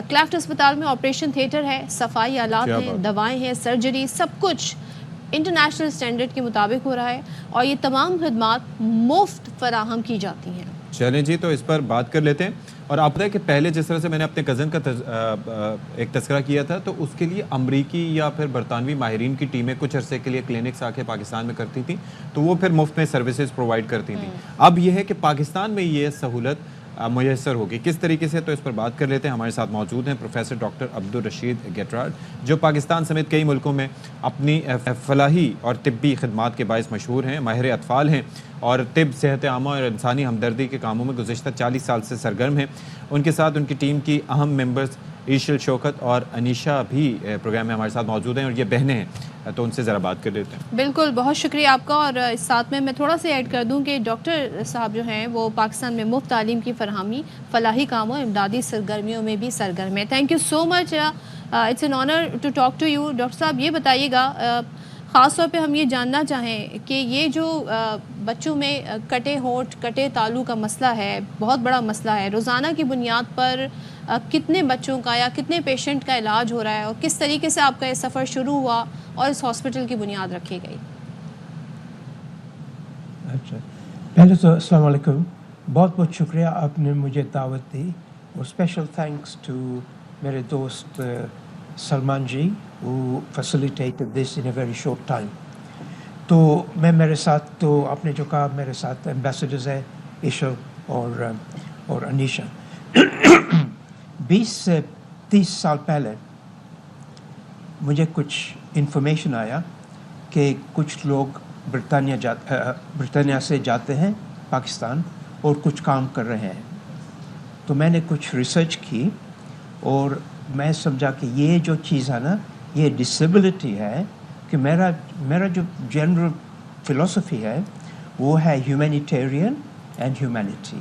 کلیفٹ اسپتال میں آپریشن تھیٹر ہے، صفائی آلات ہیں، دوائیں ہیں، سرجری، سب کچھ انٹرنیشنل سٹینڈرڈ کے مطابق ہو رہا ہے اور یہ تمام خدمات مفت فراہم کی جاتی ہیں. چلیں جی، تو اس پر بات کر لیتے ہیں. اور آپ بتائیں کہ پہلے جس طرح سے میں نے اپنے کزن کا ایک تذکرہ کیا تھا تو اس کے لیے امریکی یا پھر برطانوی ماہرین کی ٹیمیں کچھ عرصے کے لیے کلینکس آ کے پاکستان میں کرتی تھیں تو وہ پھر مفت میں سروسز پرووائڈ کرتی تھیں. اب یہ ہے کہ پاکستان میں یہ سہولت میسر ہوگی کس طریقے سے، تو اس پر بات کر لیتے ہیں. ہمارے ساتھ موجود ہیں پروفیسر ڈاکٹر عبدالرشید گیٹراڈ جو پاکستان سمیت کئی ملکوں میں اپنی فلاحی اور طبی خدمات کے باعث مشہور ہیں، ماہر اطفال ہیں اور طب، صحت عامہ اور انسانی ہمدردی کے کاموں میں گزشتہ 40 سال سے سرگرم ہیں. ان کے ساتھ ان کی ٹیم کی اہم ممبرز ایشل شوکت اور انیشا بھی پروگرام میں ہمارے ساتھ موجود ہیں اور یہ بہنیں ہیں تو ان سے ذرا بات کر لیتے ہیں. بالکل، بہت شکریہ آپ کا. اور اس ساتھ میں تھوڑا سا ایڈ کر دوں کہ ڈاکٹر صاحب جو ہیں وہ پاکستان میں مفت تعلیم کی فراہمی، فلاحی کاموں، امدادی سرگرمیوں میں بھی سرگرم ہیں. Thank you so much, it's an honour to talk to you. Doctor صاحب یہ بتائیے گا، خاص طور پہ ہم یہ جاننا چاہیں کہ یہ جو بچوں میں کٹے ہونٹ کٹے تالو کا مسئلہ ہے، بہت بڑا مسئلہ ہے، روزانہ کی بنیاد پر کتنے بچوں کا یا کتنے پیشنٹ کا علاج ہو رہا ہے اور کس طریقے سے آپ کا یہ سفر شروع ہوا اور اس ہاسپٹل کی بنیاد رکھی گئی؟ اچھا، پہلے تو السلام علیکم، بہت بہت شکریہ آپ نے مجھے دعوت دی اور اسپیشل تھینکس ٹو میرے دوست سلمان جی who facilitated this in a very short time. تو میرے ساتھ تو آپ نے جو کہا میرے ساتھ ایمبیسڈرز ہیں ایشل اور انیشا. 20 سے 30 سال پہلے مجھے کچھ انفارمیشن آیا کہ کچھ لوگ برطانیہ سے جاتے ہیں پاکستان اور کچھ کام کر رہے ہیں. تو میں نے کچھ ریسرچ کی اور میں سمجھا کہ یہ جو چیز ہے نا، یہ ڈسیبلٹی ہے کہ میرا جو جنرل فلسفی ہے وہ ہے humanitarian and humanity.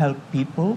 help people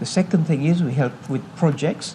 The second thing is we help with projects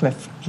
cleft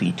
feet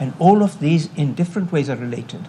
And all of these in different ways are related.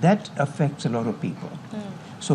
that affects a lot of people. So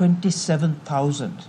27,000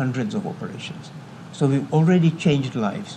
hundreds of operations. So we've already changed lives.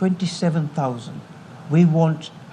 27,000. We want,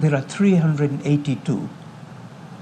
there are 382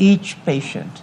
Each patient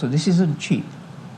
So this isn't cheap.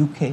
UK.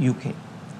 UK.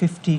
50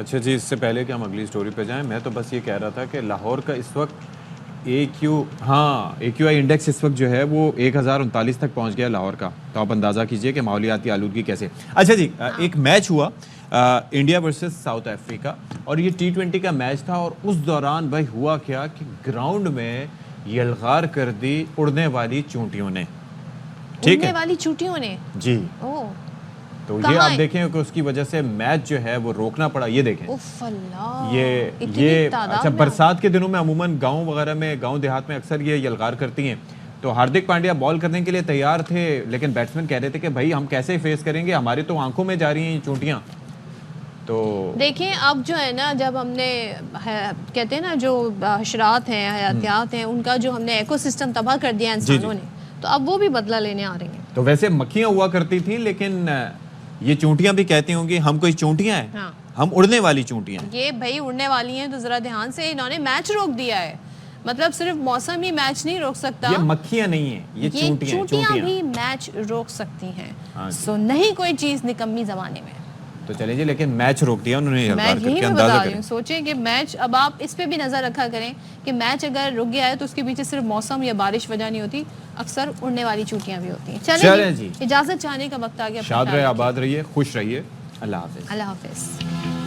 اچھا جی، اس سے پہلے کہ ہم اگلی story پہ جائیں، میں تو بس یہ کہہ رہا تھا کہ لاہور کا اس وقت AQI انڈیکس اس وقت جو ہے وہ 1039 تک پہنچ گیا لاہور کا. تو آپ اندازہ کیجئے کہ ماحولیاتی آلودگی کیسے. اچھا جی، ایک میچ ہوا انڈیا ورسز ساؤتھ افریقہ، اور یہ T20 کا میچ تھا، اور اس دوران بھائی ہوا کیا کہ گراؤنڈ میں یلغار کر دی اڑنے والی چونٹیوں نے. ٹھیک ہے، اڑنے والی چونٹیوں نے جی. تو یہ آپ دیکھیں کہ اس کی وجہ سے میچ جو ہے وہ روکنا پڑا. یہ دیکھیں یہ اچھا، برسات کے دنوں میں عموماً گاؤں وغیرہ میں، گاؤں دیہات میں اکثر یہ یلغار کرتی ہیں. تو ہاردک پانڈیا بال کرنے کے لیے تیار تھے، لیکن بیٹسمین کہہ رہے تھے کہ بھائی ہم کیسے فیس کریں گے، ہماری تو آنکھوں میں جا رہی ہیں چونٹیاں. تو دیکھیں اب جو ہے نا، جب ہم نے کہتے ہیں نا جو حشرات ہیں، حیاتیات ہیں، ان کا جو ہم نے ایکو سسٹم تباہ کر دیا انسانوں نے، تو اب وہ بھی بدلہ لینے آ رہے ہیں. تو ویسے مکھیاں ہوا کرتی تھیں، لیکن یہ چونٹیاں بھی کہتی ہوں گی ہم کوئی چونٹیاں ہیں، ہم اڑنے والی چونٹیاں ہیں. یہ بھائی اڑنے والی ہیں تو ذرا دھیان سے، انہوں نے میچ روک دیا ہے. مطلب صرف موسم ہی میچ نہیں روک سکتا، یہ مکھیاں نہیں ہیں، یہ چونٹیاں بھی میچ روک سکتی ہیں. سو نہیں کوئی چیز نکمی زمانے میں. تو چلیں جی، لیکن میچ روک دیا انہوں نے. میں یہی میں بتا رہی ہوں، سوچیں کہ میچ، اب آپ اس پہ بھی نظر رکھا کریں کہ میچ اگر رک گیا ہے تو اس کے پیچھے صرف موسم یا بارش وجہ نہیں ہوتی، اکثر اڑنے والی چونٹیاں بھی ہوتی ہیں. چلیں جی، اجازت چاہنے کا وقت آ گیا. شاد رہے، آباد رہیے، خوش رہیے. اللہ حافظ. اللہ حافظ.